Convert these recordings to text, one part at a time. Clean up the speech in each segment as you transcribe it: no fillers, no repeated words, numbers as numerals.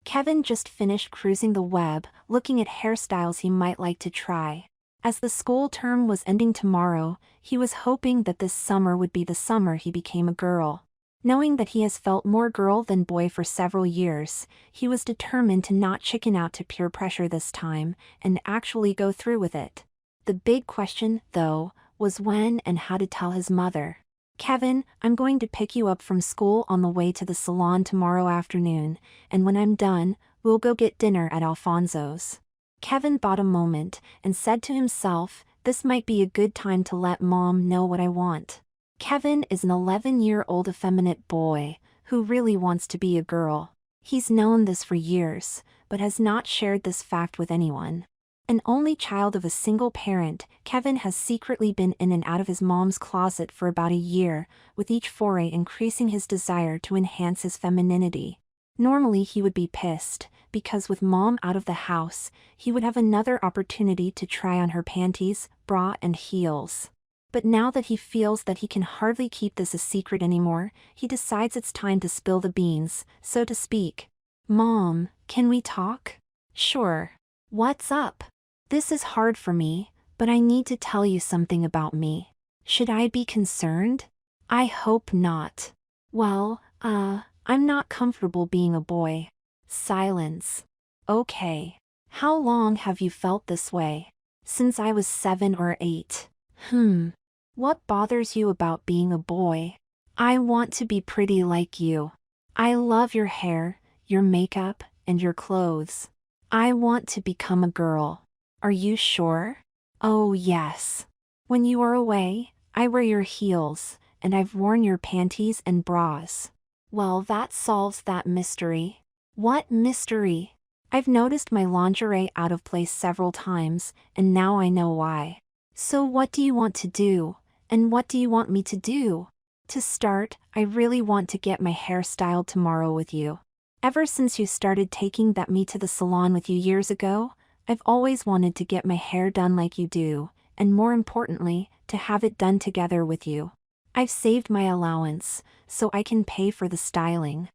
Kevin just finished cruising the web, looking at hairstyles he might like to try. As the school term was ending tomorrow, he was hoping that this summer would be the summer he became a girl. Knowing that he has felt more girl than boy for several years, he was determined to not chicken out to peer pressure this time, and actually go through with it. The big question, though, was when and how to tell his mother. "Kevin, I'm going to pick you up from school on the way to the salon tomorrow afternoon, and when I'm done, we'll go get dinner at Alfonso's." Kevin thought a moment, and said to himself, this might be a good time to let Mom know what I want. Kevin is an 11-year-old effeminate boy, who really wants to be a girl. He's known this for years, but has not shared this fact with anyone. An only child of a single parent, Kevin has secretly been in and out of his mom's closet for about a year, with each foray increasing his desire to enhance his femininity. Normally he would be pissed, because with Mom out of the house, he would have another opportunity to try on her panties, bra and heels. But now that he feels that he can hardly keep this a secret anymore, he decides it's time to spill the beans, so to speak. "Mom, can we talk?" "Sure. What's up?" "This is hard for me, but I need to tell you something about me. Should I be concerned?" "I hope not." "Well, I'm not comfortable being a boy." Silence. "Okay. How long have you felt this way?" "Since I was 7 or 8. What bothers you about being a boy?" "I want to be pretty like you. I love your hair, your makeup, and your clothes. I want to become a girl." "Are you sure?" "Oh yes. When you are away, I wear your heels, and I've worn your panties and bras." "Well, that solves that mystery." "What mystery?" "I've noticed my lingerie out of place several times, and now I know why." "So what do you want to do, and what do you want me to do?" "To start, I really want to get my hair styled tomorrow with you. Ever since you started taking me to the salon with you years ago, I've always wanted to get my hair done like you do, and more importantly, to have it done together with you. I've saved my allowance, so I can pay for the styling."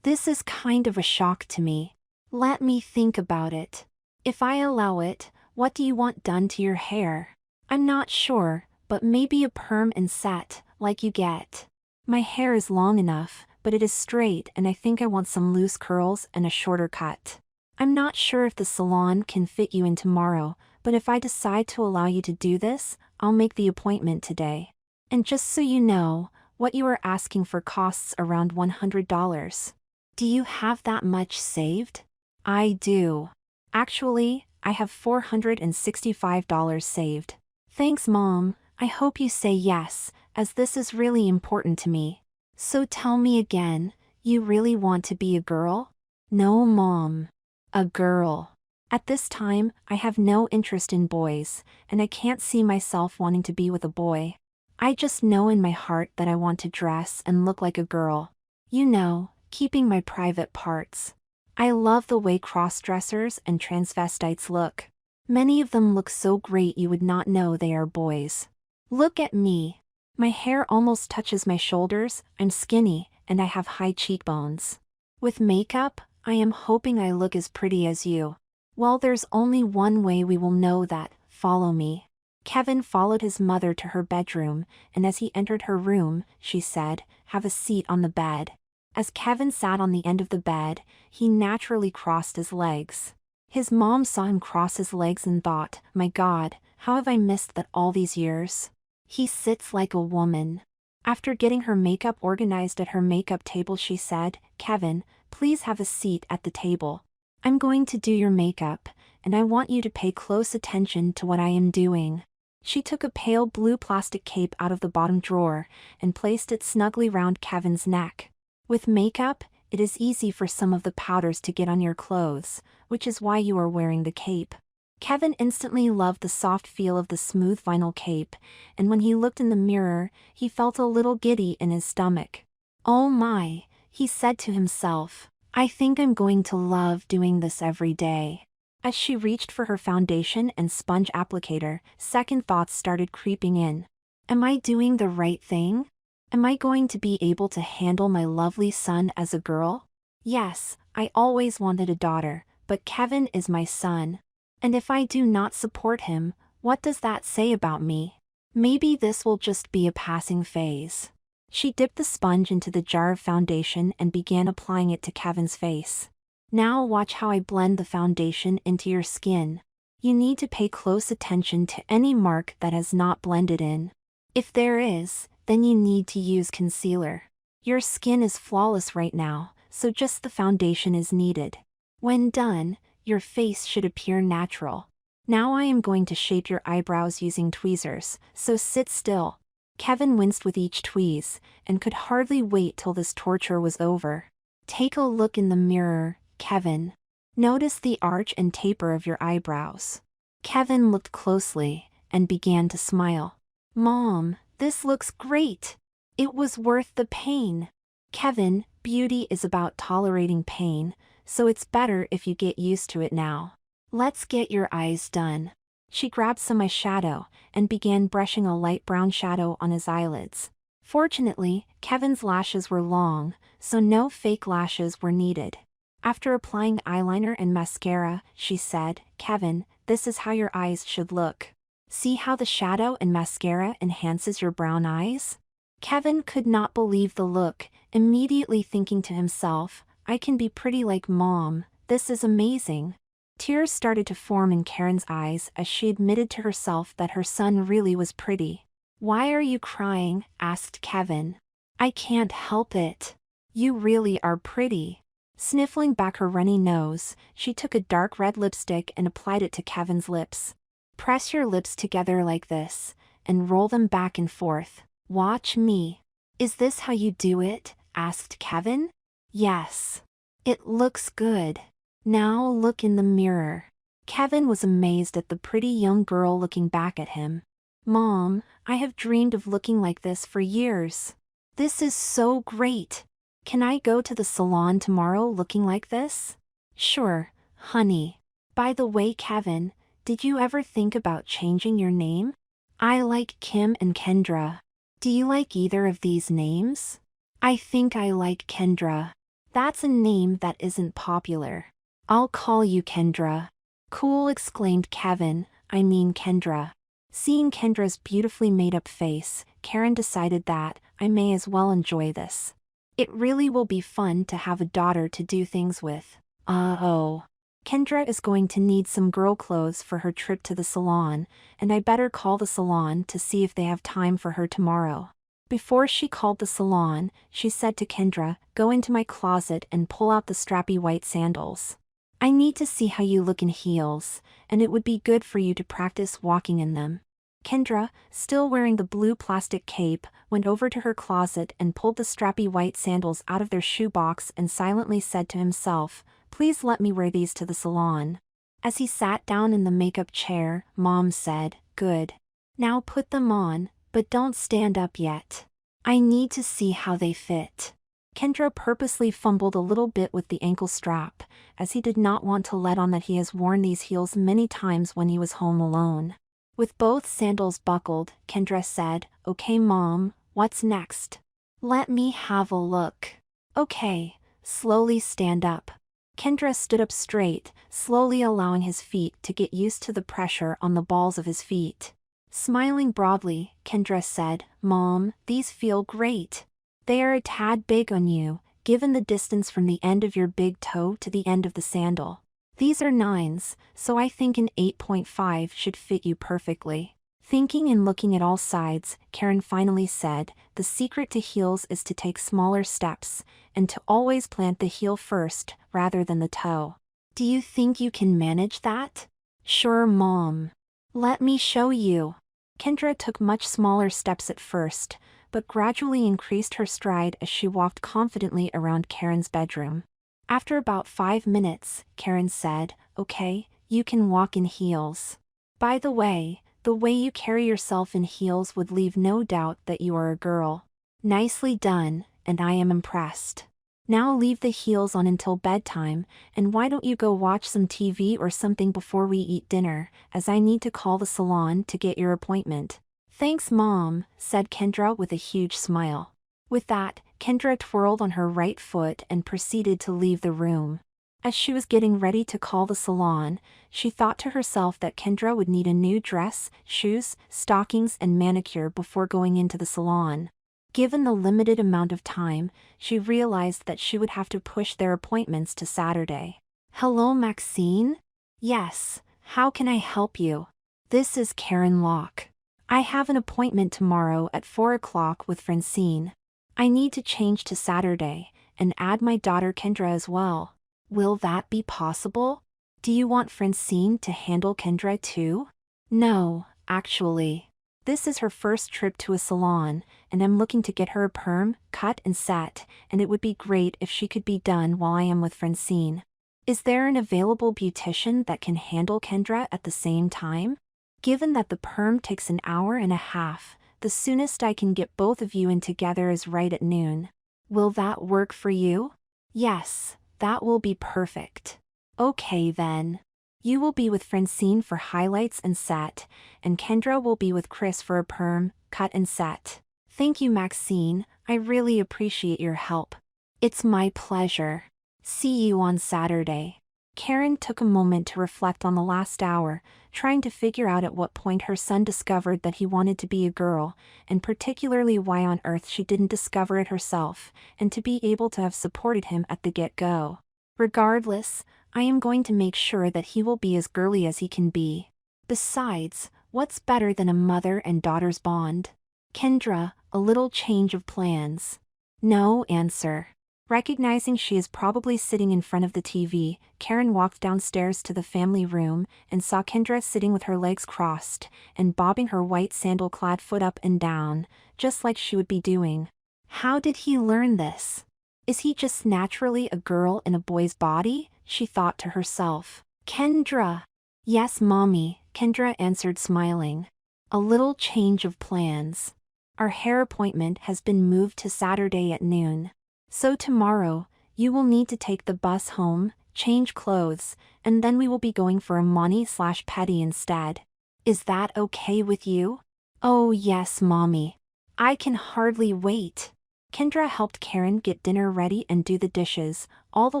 This is kind of a shock to me. Let me think about it. "If I allow it, what do you want done to your hair?" "I'm not sure, but maybe a perm and set, like you get." "My hair is long enough, but it is straight and I think I want some loose curls and a shorter cut." "I'm not sure if the salon can fit you in tomorrow, but if I decide to allow you to do this, I'll make the appointment today. And just so you know, what you are asking for costs around $100. "Do you have that much saved?" "I do. Actually, I have $465 saved." "Thanks, Mom. I hope you say yes, as this is really important to me." "So tell me again, you really want to be a girl?" "No, Mom. A girl. At this time, I have no interest in boys, and I can't see myself wanting to be with a boy. I just know in my heart that I want to dress and look like a girl. You know, keeping my private parts. I love the way crossdressers and transvestites look. Many of them look so great you would not know they are boys. Look at me. My hair almost touches my shoulders, I'm skinny, and I have high cheekbones. With makeup, I am hoping I look as pretty as you. Well, there's only one way we will know that. Follow me." Kevin followed his mother to her bedroom, and as he entered her room, she said, "Have a seat on the bed." As Kevin sat on the end of the bed, he naturally crossed his legs. His mom saw him cross his legs and thought, "My God, how have I missed that all these years? He sits like a woman." After getting her makeup organized at her makeup table, she said, "Kevin, please have a seat at the table. I'm going to do your makeup, and I want you to pay close attention to what I am doing." She took a pale blue plastic cape out of the bottom drawer, and placed it snugly round Kevin's neck. With makeup, it is easy for some of the powders to get on your clothes, which is why you are wearing the cape. Kevin instantly loved the soft feel of the smooth vinyl cape, and when he looked in the mirror, he felt a little giddy in his stomach. "Oh my," he said to himself, "I think I'm going to love doing this every day." As she reached for her foundation and sponge applicator, second thoughts started creeping in. Am I doing the right thing? Am I going to be able to handle my lovely son as a girl? Yes, I always wanted a daughter, but Kevin is my son. And if I do not support him, what does that say about me? Maybe this will just be a passing phase. She dipped the sponge into the jar of foundation and began applying it to Kevin's face. Now watch how I blend the foundation into your skin. You need to pay close attention to any mark that has not blended in. If there is, then you need to use concealer. Your skin is flawless right now, so just the foundation is needed. When done, your face should appear natural. Now I am going to shape your eyebrows using tweezers, so sit still. Kevin winced with each tweeze, and could hardly wait till this torture was over. Take a look in the mirror, Kevin. Notice the arch and taper of your eyebrows. Kevin looked closely, and began to smile. Mom, this looks great. It was worth the pain. Kevin, beauty is about tolerating pain, so it's better if you get used to it now. Let's get your eyes done. She grabbed some eyeshadow, and began brushing a light brown shadow on his eyelids. Fortunately, Kevin's lashes were long, so no fake lashes were needed. After applying eyeliner and mascara, she said, Kevin, this is how your eyes should look. See how the shadow and mascara enhances your brown eyes? Kevin could not believe the look, immediately thinking to himself, I can be pretty like Mom, this is amazing. Tears started to form in Karen's eyes as she admitted to herself that her son really was pretty. Why are you crying? Asked Kevin. I can't help it. You really are pretty. Sniffling back her runny nose, she took a dark red lipstick and applied it to Kevin's lips. Press your lips together like this, and roll them back and forth. Watch me. Is this how you do it? Asked Kevin. Yes. It looks good. Now look in the mirror. Kevin was amazed at the pretty young girl looking back at him. Mom, I have dreamed of looking like this for years. This is so great. Can I go to the salon tomorrow looking like this? Sure, honey. By the way, Kevin, did you ever think about changing your name? I like Kim and Kendra. Do you like either of these names? I think I like Kendra. That's a name that isn't popular. I'll call you Kendra. Cool, exclaimed Kevin, I mean Kendra. Seeing Kendra's beautifully made-up face, Karen decided that, I may as well enjoy this. It really will be fun to have a daughter to do things with. Oh. Kendra is going to need some girl clothes for her trip to the salon, and I better call the salon to see if they have time for her tomorrow. Before she called the salon, she said to Kendra, go into my closet and pull out the strappy white sandals. I need to see how you look in heels, and it would be good for you to practice walking in them. Kendra, still wearing the blue plastic cape, went over to her closet and pulled the strappy white sandals out of their shoebox and silently said to himself, please let me wear these to the salon. As he sat down in the makeup chair, Mom said, good. Now put them on, but don't stand up yet. I need to see how they fit. Kendra purposely fumbled a little bit with the ankle strap, as he did not want to let on that he has worn these heels many times when he was home alone. With both sandals buckled, Kendra said, okay Mom, what's next? Let me have a look. Okay, slowly stand up. Kendra stood up straight, slowly allowing his feet to get used to the pressure on the balls of his feet. Smiling broadly, Kendra said, Mom, these feel great. They are a tad big on you, given the distance from the end of your big toe to the end of the sandal. These are 9s, so I think an 8.5 should fit you perfectly. Thinking and looking at all sides, Karen finally said, the secret to heels is to take smaller steps, and to always plant the heel first, rather than the toe. Do you think you can manage that? Sure, Mom. Let me show you. Kendra took much smaller steps at first, but gradually increased her stride as she walked confidently around Karen's bedroom. After about 5 minutes, Karen said, okay, you can walk in heels. By the way you carry yourself in heels would leave no doubt that you are a girl. Nicely done, and I am impressed. Now leave the heels on until bedtime, and why don't you go watch some TV or something before we eat dinner, as I need to call the salon to get your appointment. Thanks Mom, said Kendra with a huge smile. With that, Kendra twirled on her right foot and proceeded to leave the room. As she was getting ready to call the salon, she thought to herself that Kendra would need a new dress, shoes, stockings, and manicure before going into the salon. Given the limited amount of time, she realized that she would have to push their appointments to Saturday. Hello, Maxine? Yes, how can I help you? This is Karen Locke. I have an appointment tomorrow at 4 o'clock with Francine. I need to change to Saturday, and add my daughter Kendra as well. Will that be possible? Do you want Francine to handle Kendra too? No, actually. This is her first trip to a salon, and I'm looking to get her a perm, cut and set, and it would be great if she could be done while I am with Francine. Is there an available beautician that can handle Kendra at the same time? Given that the perm takes an hour and a half, the soonest I can get both of you in together is right at noon. Will that work for you? Yes, that will be perfect. Okay then. You will be with Francine for highlights and set, and Kendra will be with Chris for a perm, cut and set. Thank you, Maxine. I really appreciate your help. It's my pleasure. See you on Saturday. Karen took a moment to reflect on the last hour, trying to figure out at what point her son discovered that he wanted to be a girl, and particularly why on earth she didn't discover it herself, and to be able to have supported him at the get-go. Regardless, I am going to make sure that he will be as girly as he can be. Besides, what's better than a mother and daughter's bond? Kendra, a little change of plans. No answer. Recognizing she is probably sitting in front of the TV, Karen walked downstairs to the family room and saw Kendra sitting with her legs crossed and bobbing her white sandal-clad foot up and down, just like she would be doing. How did he learn this? Is he just naturally a girl in a boy's body? She thought to herself. Kendra. Yes, Mommy, Kendra answered smiling. A little change of plans. Our hair appointment has been moved to Saturday at noon. So tomorrow, you will need to take the bus home, change clothes, and then we will be going for a mani/pedi instead. Is that okay with you? Oh yes, Mommy. I can hardly wait. Kendra helped Karen get dinner ready and do the dishes, all the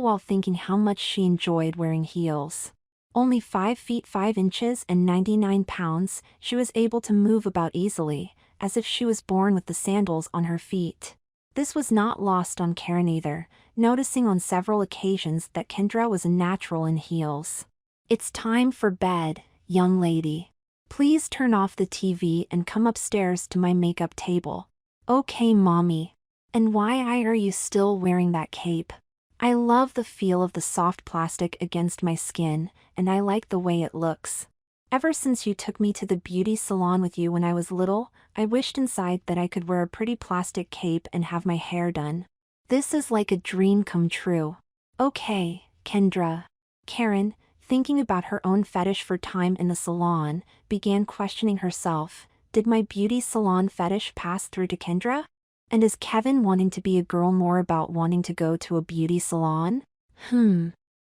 while thinking how much she enjoyed wearing heels. Only 5 feet 5 inches and 99 pounds, she was able to move about easily, as if she was born with the sandals on her feet. This was not lost on Karen either, noticing on several occasions that Kendra was a natural in heels. It's time for bed, young lady. Please turn off the TV and come upstairs to my makeup table. Okay, Mommy. And why are you still wearing that cape? I love the feel of the soft plastic against my skin, and I like the way it looks. Ever since you took me to the beauty salon with you when I was little, I wished inside that I could wear a pretty plastic cape and have my hair done. This is like a dream come true. Okay, Kendra. Karen, thinking about her own fetish for time in the salon, began questioning herself. Did my beauty salon fetish pass through to Kendra? And is Kevin wanting to be a girl more about wanting to go to a beauty salon?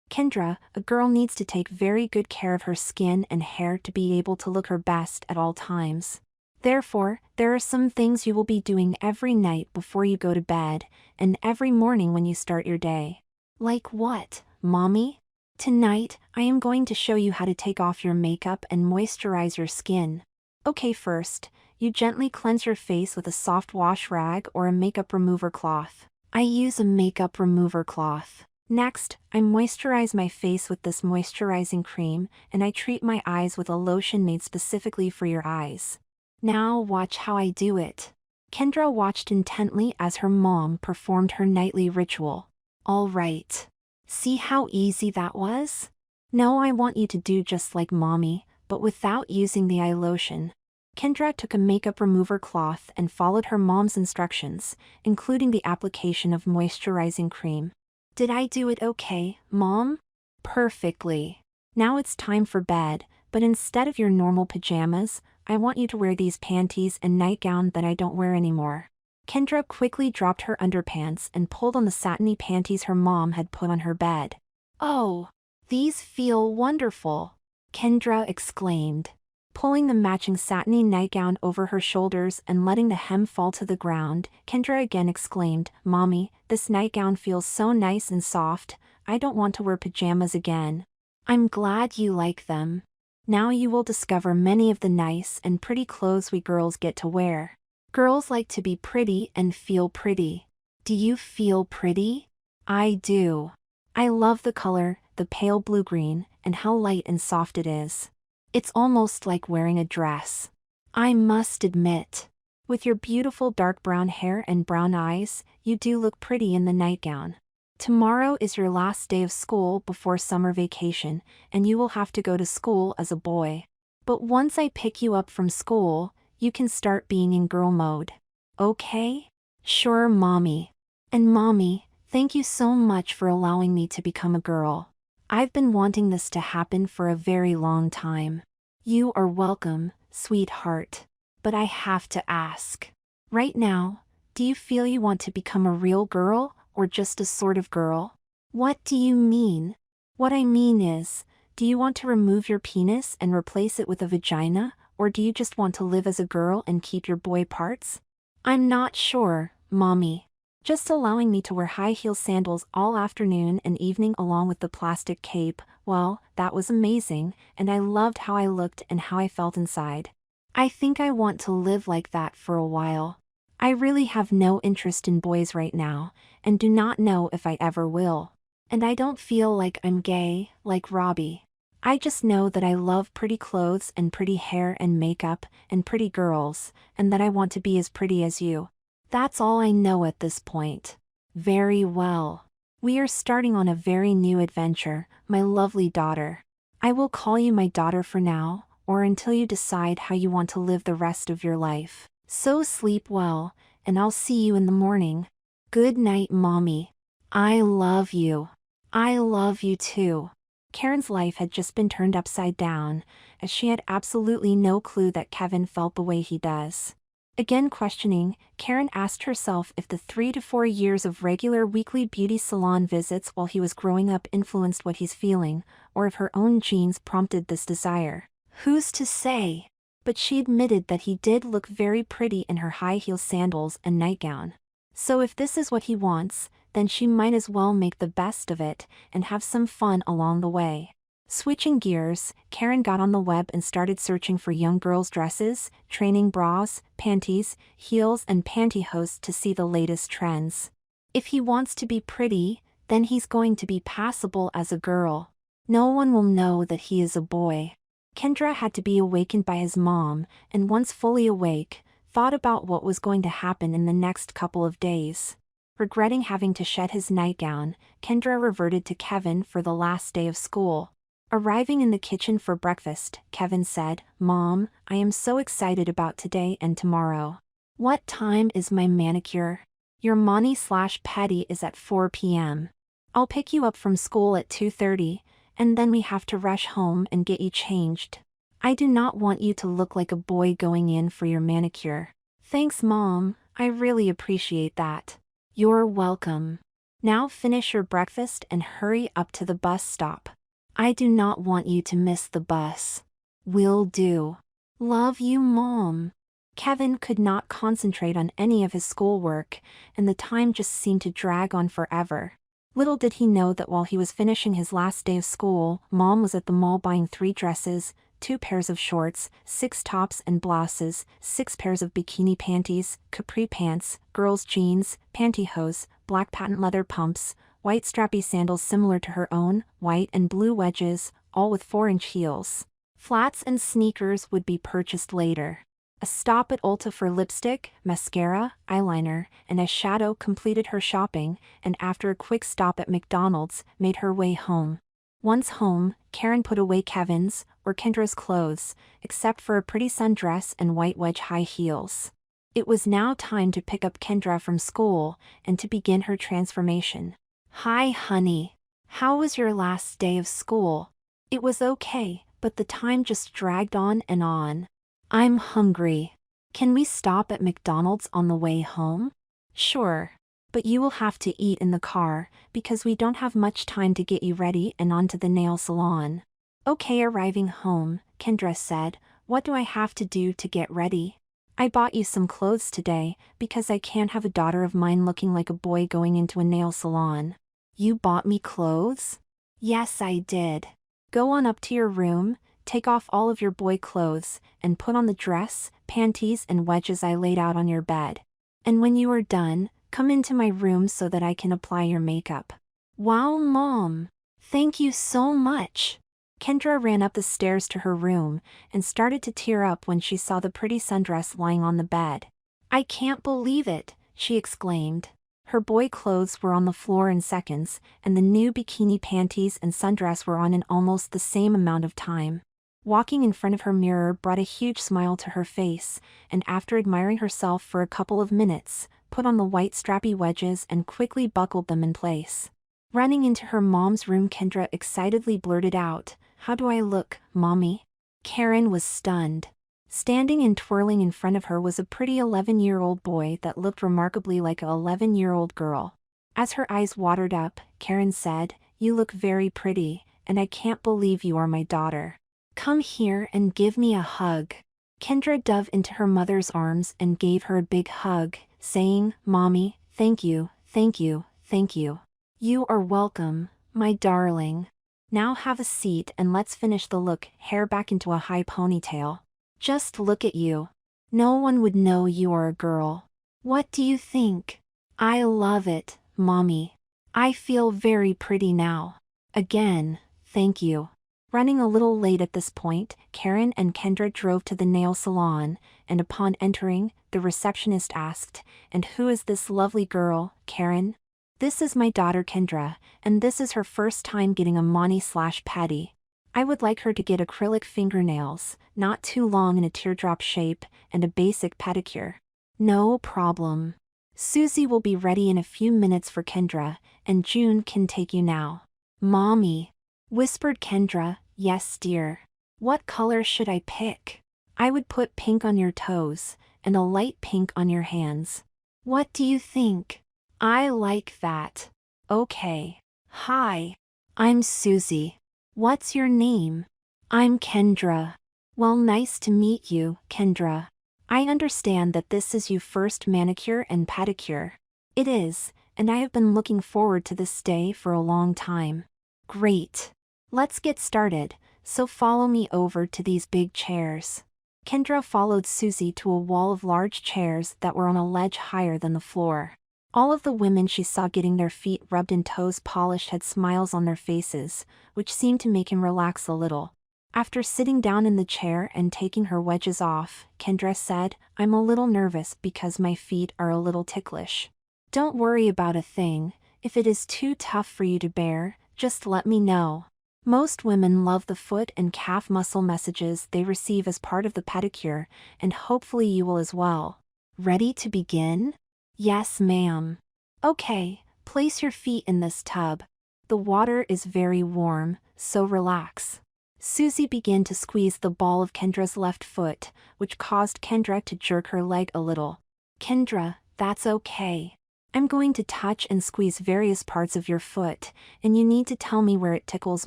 Kendra, a girl needs to take very good care of her skin and hair to be able to look her best at all times. Therefore, there are some things you will be doing every night before you go to bed, and every morning when you start your day. Like what, Mommy? Tonight, I am going to show you how to take off your makeup and moisturize your skin. Okay, first, you gently cleanse your face with a soft wash rag or a makeup remover cloth. I use a makeup remover cloth. Next, I moisturize my face with this moisturizing cream, and I treat my eyes with a lotion made specifically for your eyes. Now watch how I do it. Kendra watched intently as her mom performed her nightly ritual. All right. See how easy that was? Now I want you to do just like Mommy, but without using the eye lotion. Kendra took a makeup remover cloth and followed her mom's instructions, including the application of moisturizing cream. Did I do it okay, Mom? Perfectly. Now it's time for bed, but instead of your normal pajamas, I want you to wear these panties and nightgown that I don't wear anymore. Kendra quickly dropped her underpants and pulled on the satiny panties her mom had put on her bed. Oh, these feel wonderful, Kendra exclaimed. Pulling the matching satiny nightgown over her shoulders and letting the hem fall to the ground, Kendra again exclaimed, Mommy, this nightgown feels so nice and soft. I don't want to wear pajamas again. I'm glad you like them. Now you will discover many of the nice and pretty clothes we girls get to wear. Girls like to be pretty and feel pretty. Do you feel pretty? I do. I love the color, the pale blue-green, and how light and soft it is. It's almost like wearing a dress. I must admit, with your beautiful dark brown hair and brown eyes, you do look pretty in the nightgown. Tomorrow is your last day of school before summer vacation, and you will have to go to school as a boy. But once I pick you up from school, you can start being in girl mode. Okay? Sure, Mommy. And Mommy, thank you so much for allowing me to become a girl. I've been wanting this to happen for a very long time. You are welcome, sweetheart. But I have to ask. Right now, do you feel you want to become a real girl, or just a sort of girl? What do you mean? What I mean is, do you want to remove your penis and replace it with a vagina, or do you just want to live as a girl and keep your boy parts? I'm not sure, Mommy. Just allowing me to wear high-heel sandals all afternoon and evening along with the plastic cape, well, that was amazing, and I loved how I looked and how I felt inside. I think I want to live like that for a while. I really have no interest in boys right now, and do not know if I ever will. And I don't feel like I'm gay, like Robbie. I just know that I love pretty clothes and pretty hair and makeup and pretty girls, and that I want to be as pretty as you. That's all I know at this point. Very well. We are starting on a very new adventure, my lovely daughter. I will call you my daughter for now, or until you decide how you want to live the rest of your life. So sleep well, and I'll see you in the morning. Good night, Mommy. I love you. I love you too. Karen's life had just been turned upside down, as she had absolutely no clue that Kevin felt the way he does. Again questioning, Karen asked herself if the 3 to 4 years of regular weekly beauty salon visits while he was growing up influenced what he's feeling, or if her own genes prompted this desire. Who's to say? But she admitted that he did look very pretty in her high-heel sandals and nightgown. So if this is what he wants, then she might as well make the best of it and have some fun along the way. Switching gears, Karen got on the web and started searching for young girls' dresses, training bras, panties, heels and pantyhose to see the latest trends. If he wants to be pretty, then he's going to be passable as a girl. No one will know that he is a boy. Kendra had to be awakened by his mom, and once fully awake, thought about what was going to happen in the next couple of days. Regretting having to shed his nightgown, Kendra reverted to Kevin for the last day of school. Arriving in the kitchen for breakfast, Kevin said, "Mom, I am so excited about today and tomorrow. What time is my manicure? Your mani/petty is at 4 p.m. I'll pick you up from school at 2:30, and then we have to rush home and get you changed. I do not want you to look like a boy going in for your manicure." Thanks, Mom, I really appreciate that. You're welcome. Now finish your breakfast and hurry up to the bus stop. I do not want you to miss the bus. Will do. Love you, Mom. Kevin could not concentrate on any of his schoolwork, and the time just seemed to drag on forever. Little did he know that while he was finishing his last day of school, Mom was at the mall buying 3 dresses, 2 pairs of shorts, 6 tops and blouses, 6 pairs of bikini panties, capri pants, girls' jeans, pantyhose, black patent leather pumps, white strappy sandals similar to her own, white and blue wedges, all with 4-inch heels. Flats and sneakers would be purchased later. A stop at Ulta for lipstick, mascara, eyeliner, and eyeshadow completed her shopping, and after a quick stop at McDonald's, made her way home. Once home, Karen put away Kevin's, or Kendra's clothes, except for a pretty sundress and white wedge high heels. It was now time to pick up Kendra from school, and to begin her transformation. Hi, honey. How was your last day of school? It was okay, but the time just dragged on and on. I'm hungry. Can we stop at McDonald's on the way home? Sure. But you will have to eat in the car, because we don't have much time to get you ready and on to the nail salon. Okay. Arriving home, Kendra said, "What do I have to do to get ready?" "I bought you some clothes today, because I can't have a daughter of mine looking like a boy going into a nail salon." You bought me clothes? Yes, I did. Go on up to your room, take off all of your boy clothes, and put on the dress, panties and wedges I laid out on your bed. And when you are done, come into my room so that I can apply your makeup. Wow, Mom! Thank you so much! Kendra ran up the stairs to her room and started to tear up when she saw the pretty sundress lying on the bed. I can't believe it, she exclaimed. Her boy clothes were on the floor in seconds, and the new bikini panties and sundress were on in almost the same amount of time. Walking in front of her mirror brought a huge smile to her face, and after admiring herself for a couple of minutes, put on the white strappy wedges and quickly buckled them in place. Running into her mom's room, Kendra excitedly blurted out, "How do I look, Mommy?" Karen was stunned. Standing and twirling in front of her was a pretty 11-year-old boy that looked remarkably like a 11-year-old girl. As her eyes watered up, Karen said, "You look very pretty, and I can't believe you are my daughter. Come here and give me a hug." Kendra dove into her mother's arms and gave her a big hug, saying, "Mommy, thank you, thank you, thank you. You are welcome, my darling. Now have a seat and let's finish the look, hair back into a high ponytail. Just look at you. No one would know you are a girl. What do you think?" "I love it, Mommy. I feel very pretty now. Again, thank you." Running a little late at this point, Karen and Kendra drove to the nail salon, and upon entering, the receptionist asked, "And who is this lovely girl, Karen?" "This is my daughter Kendra, and this is her first time getting a mani/pedi. I would like her to get acrylic fingernails, not too long in a teardrop shape, and a basic pedicure." "No problem. Susie will be ready in a few minutes for Kendra, and June can take you now." "Mommy," whispered Kendra, "Yes, dear. What color should I pick?" "I would put pink on your toes, and a light pink on your hands. What do you think?" "I like that. Okay. Hi. I'm Susie. What's your name?" "I'm Kendra." "Well, nice to meet you, Kendra. I understand that this is your first manicure and pedicure." "It is, and I have been looking forward to this day for a long time." "Great. Let's get started, so follow me over to these big chairs." Kendra followed Susie to a wall of large chairs that were on a ledge higher than the floor. All of the women she saw getting their feet rubbed and toes polished had smiles on their faces, which seemed to make him relax a little. After sitting down in the chair and taking her wedges off, Kendra said, "I'm a little nervous because my feet are a little ticklish." "Don't worry about a thing. If it is too tough for you to bear, just let me know." Most women love the foot and calf muscle messages they receive as part of the pedicure, and hopefully you will as well. Ready to begin? "Yes, ma'am." "Okay, place your feet in this tub. The water is very warm, so relax." Susie began to squeeze the ball of Kendra's left foot, which caused Kendra to jerk her leg a little. "Kendra, that's okay. I'm going to touch and squeeze various parts of your foot, and you need to tell me where it tickles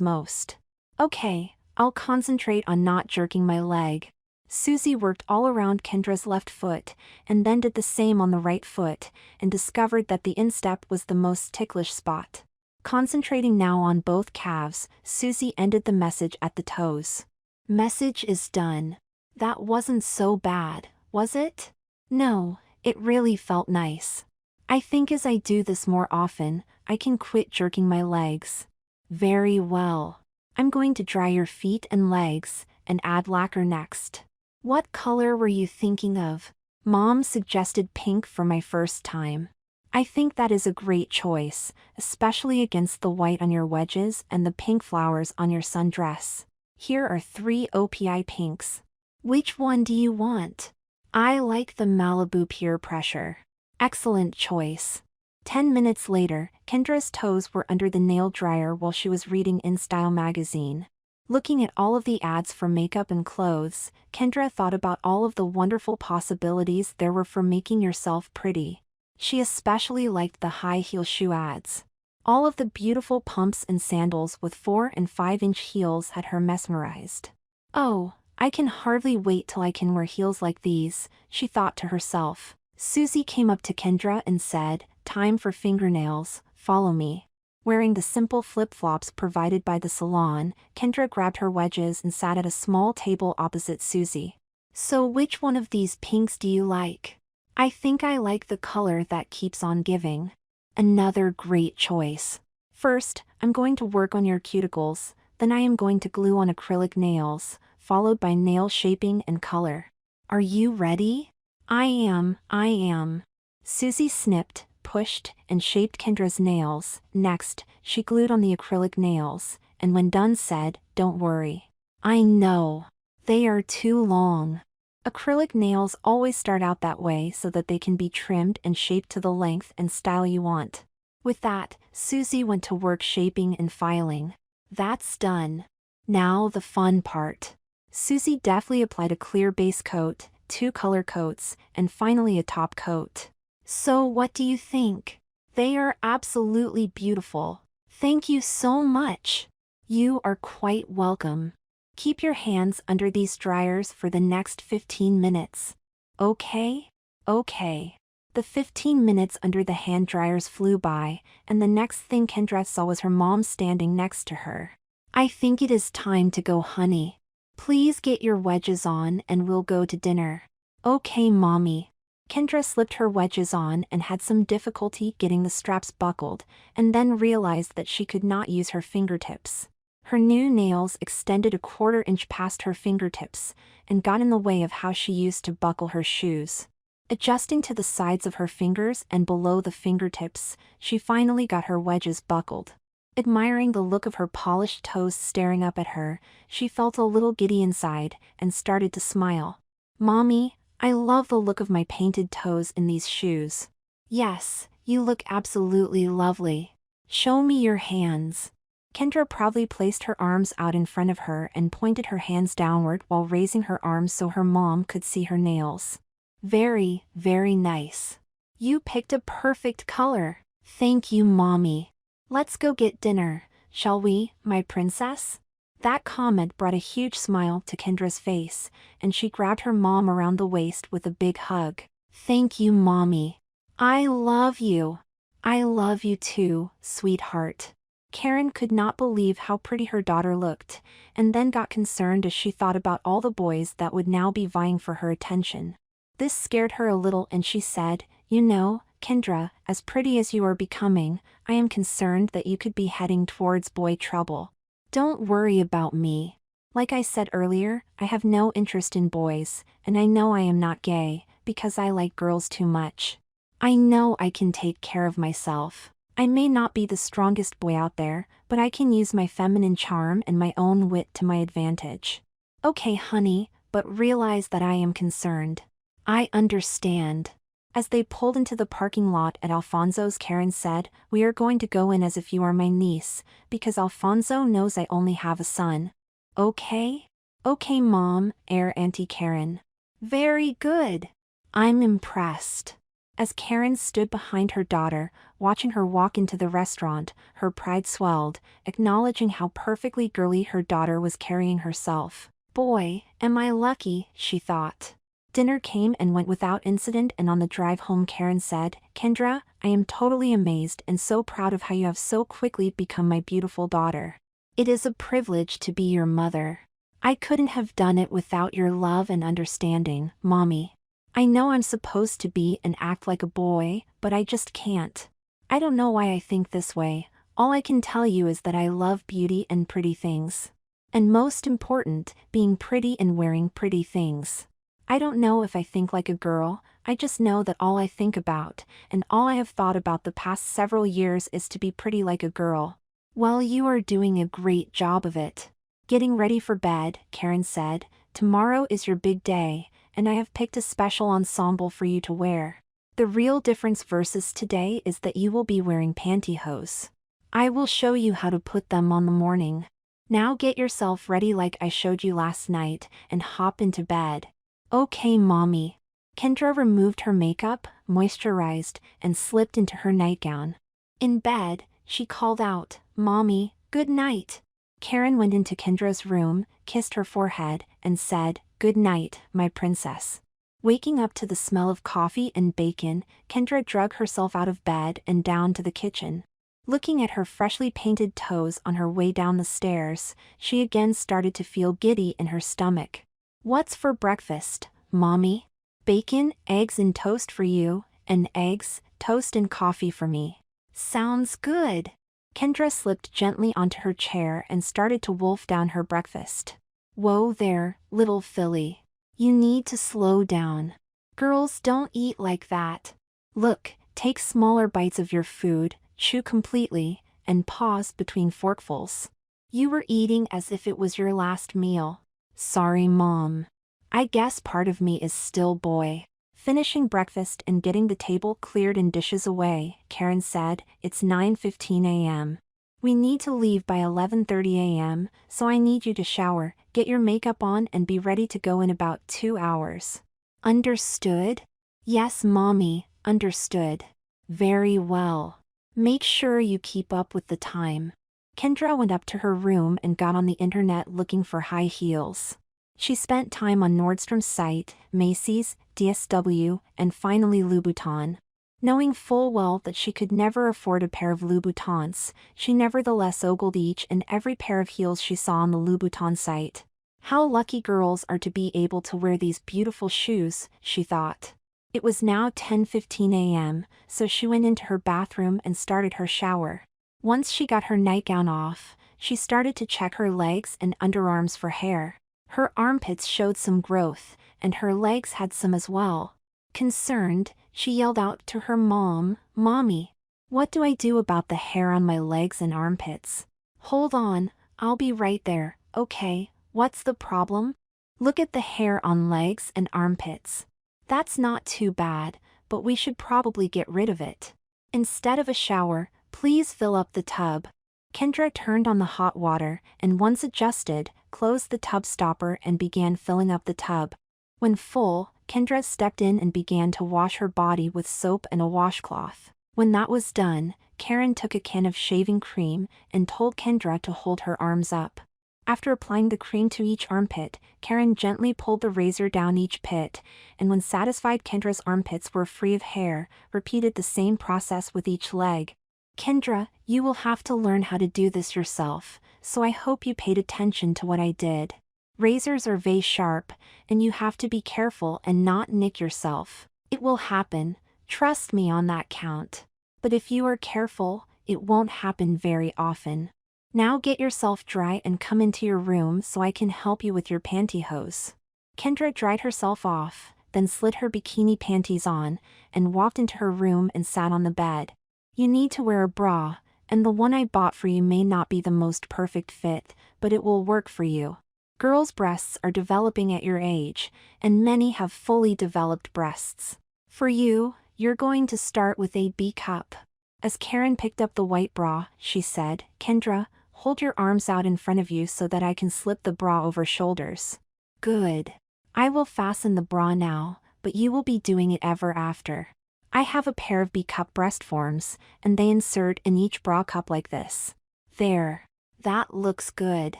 most." "Okay, I'll concentrate on not jerking my leg." Susie worked all around Kendra's left foot, and then did the same on the right foot, and discovered that the instep was the most ticklish spot. Concentrating now on both calves, Susie ended the message at the toes. "Message is done. That wasn't so bad, was it?" "No, it really felt nice. I think as I do this more often, I can quit jerking my legs." "Very well. I'm going to dry your feet and legs, and add lacquer next." "What color were you thinking of?" "Mom suggested pink for my first time. I think that is a great choice, especially against the white on your wedges and the pink flowers on your sundress. Here are 3 OPI pinks. Which one do you want?" "I like the Malibu Peer Pressure." "Excellent choice." 10 minutes later, Kendra's toes were under the nail dryer while she was reading InStyle magazine. Looking at all of the ads for makeup and clothes, Kendra thought about all of the wonderful possibilities there were for making yourself pretty. She especially liked the high heel shoe ads. All of the beautiful pumps and sandals with 4 and 5-inch heels had her mesmerized. "Oh, I can hardly wait till I can wear heels like these," she thought to herself. Susie came up to Kendra and said, "Time for fingernails, follow me." Wearing the simple flip-flops provided by the salon, Kendra grabbed her wedges and sat at a small table opposite Susie. So which one of these pinks do you like? I think I like the color that keeps on giving. Another great choice. First, I'm going to work on your cuticles, then I am going to glue on acrylic nails, followed by nail shaping and color. Are you ready? I am. Susie snipped, pushed, and shaped Kendra's nails. Next, she glued on the acrylic nails, and when done said, "Don't worry. I know. They are too long." Acrylic nails always start out that way so that they can be trimmed and shaped to the length and style you want. With that, Susie went to work shaping and filing. That's done. Now the fun part. Susie deftly applied a clear base coat, 2 color coats, and finally a top coat. So what do you think? They are absolutely beautiful. Thank you so much. You are quite welcome. Keep your hands under these dryers for the next 15 minutes. Okay? Okay. The 15 minutes under the hand dryers flew by, and the next thing Kendra saw was her mom standing next to her. I think it is time to go, honey. Please get your wedges on and we'll go to dinner. Okay, mommy. Kendra slipped her wedges on and had some difficulty getting the straps buckled, and then realized that she could not use her fingertips. Her new nails extended a 1/4 inch past her fingertips, and got in the way of how she used to buckle her shoes. Adjusting to the sides of her fingers and below the fingertips, she finally got her wedges buckled. Admiring the look of her polished toes staring up at her, she felt a little giddy inside, and started to smile. Mommy, I love the look of my painted toes in these shoes. Yes, you look absolutely lovely. Show me your hands. Kendra proudly placed her arms out in front of her and pointed her hands downward while raising her arms so her mom could see her nails. Very, very nice. You picked a perfect color. Thank you, mommy. Let's go get dinner, shall we, my princess? That comment brought a huge smile to Kendra's face, and she grabbed her mom around the waist with a big hug. Thank you, mommy. I love you. I love you too, sweetheart. Karen could not believe how pretty her daughter looked, and then got concerned as she thought about all the boys that would now be vying for her attention. This scared her a little and she said, You know, Kendra, as pretty as you are becoming, I am concerned that you could be heading towards boy trouble. Don't worry about me. Like I said earlier, I have no interest in boys, and I know I am not gay, because I like girls too much. I know I can take care of myself. I may not be the strongest boy out there, but I can use my feminine charm and my own wit to my advantage. Okay, honey, but realize that I am concerned. I understand. As they pulled into the parking lot at Alfonso's, Karen said, We are going to go in as if you are my niece, because Alfonso knows I only have a son. Okay? Okay, Mom, Auntie Karen. Very good. I'm impressed. As Karen stood behind her daughter, watching her walk into the restaurant, her pride swelled, acknowledging how perfectly girly her daughter was carrying herself. Boy, am I lucky, she thought. Dinner came and went without incident, and on the drive home Karen said, Kendra, I am totally amazed and so proud of how you have so quickly become my beautiful daughter. It is a privilege to be your mother. I couldn't have done it without your love and understanding, Mommy. I know I'm supposed to be and act like a boy, but I just can't. I don't know why I think this way. All I can tell you is that I love beauty and pretty things. And most important, being pretty and wearing pretty things. I don't know if I think like a girl, I just know that all I think about, and all I have thought about the past several years is to be pretty like a girl. Well, you are doing a great job of it. Getting ready for bed, Karen said, tomorrow is your big day, and I have picked a special ensemble for you to wear. The real difference versus today is that you will be wearing pantyhose. I will show you how to put them on the morning. Now get yourself ready like I showed you last night, and hop into bed. Okay, Mommy. Kendra removed her makeup, moisturized, and slipped into her nightgown. In bed, she called out, Mommy, good night. Karen went into Kendra's room, kissed her forehead, and said, Good night, my princess. Waking up to the smell of coffee and bacon, Kendra dragged herself out of bed and down to the kitchen. Looking at her freshly painted toes on her way down the stairs, she again started to feel giddy in her stomach. "What's for breakfast, Mommy?" "Bacon, eggs and toast for you, and eggs, toast and coffee for me." "Sounds good." Kendra slipped gently onto her chair and started to wolf down her breakfast. "Whoa there, little filly. You need to slow down. Girls don't eat like that. Look, take smaller bites of your food, chew completely, and pause between forkfuls. You were eating as if it was your last meal." "Sorry, Mom. I guess part of me is still boy." Finishing breakfast and getting the table cleared and dishes away, Karen said, "It's 9:15 a.m. We need to leave by 11:30 a.m., so I need you to shower, get your makeup on and be ready to go in about 2 hours. Understood?" "Yes, Mommy, understood." "Very well. Make sure you keep up with the time." Kendra went up to her room and got on the internet looking for high heels. She spent time on Nordstrom's site, Macy's, DSW, and finally Louboutin. Knowing full well that she could never afford a pair of Louboutins, she nevertheless ogled each and every pair of heels she saw on the Louboutin site. How lucky girls are to be able to wear these beautiful shoes, she thought. It was now 10:15 a.m., so she went into her bathroom and started her shower. Once she got her nightgown off, she started to check her legs and underarms for hair. Her armpits showed some growth, and her legs had some as well. Concerned, she yelled out to her mom, "Mommy, what do I do about the hair on my legs and armpits?" "Hold on, I'll be right there, okay, what's the problem?" "Look at the hair on legs and armpits. That's not too bad, but we should probably get rid of it. Instead of a shower, please fill up the tub." Kendra turned on the hot water and once adjusted, closed the tub stopper and began filling up the tub. When full, Kendra stepped in and began to wash her body with soap and a washcloth. When that was done, Karen took a can of shaving cream and told Kendra to hold her arms up. After applying the cream to each armpit, Karen gently pulled the razor down each pit, and when satisfied Kendra's armpits were free of hair, repeated the same process with each leg. "Kendra, you will have to learn how to do this yourself, so I hope you paid attention to what I did. Razors are very sharp, and you have to be careful and not nick yourself. It will happen, trust me on that count. But if you are careful, it won't happen very often. Now get yourself dry and come into your room so I can help you with your pantyhose." Kendra dried herself off, then slid her bikini panties on, and walked into her room and sat on the bed. "You need to wear a bra, and the one I bought for you may not be the most perfect fit, but it will work for you. Girls' breasts are developing at your age, and many have fully developed breasts. For you, you're going to start with a B cup." As Karen picked up the white bra, she said, "Kendra, hold your arms out in front of you so that I can slip the bra over shoulders." "Good. I will fasten the bra now, but you will be doing it ever after. I have a pair of B-cup breast forms, and they insert in each bra cup like this. There. That looks good.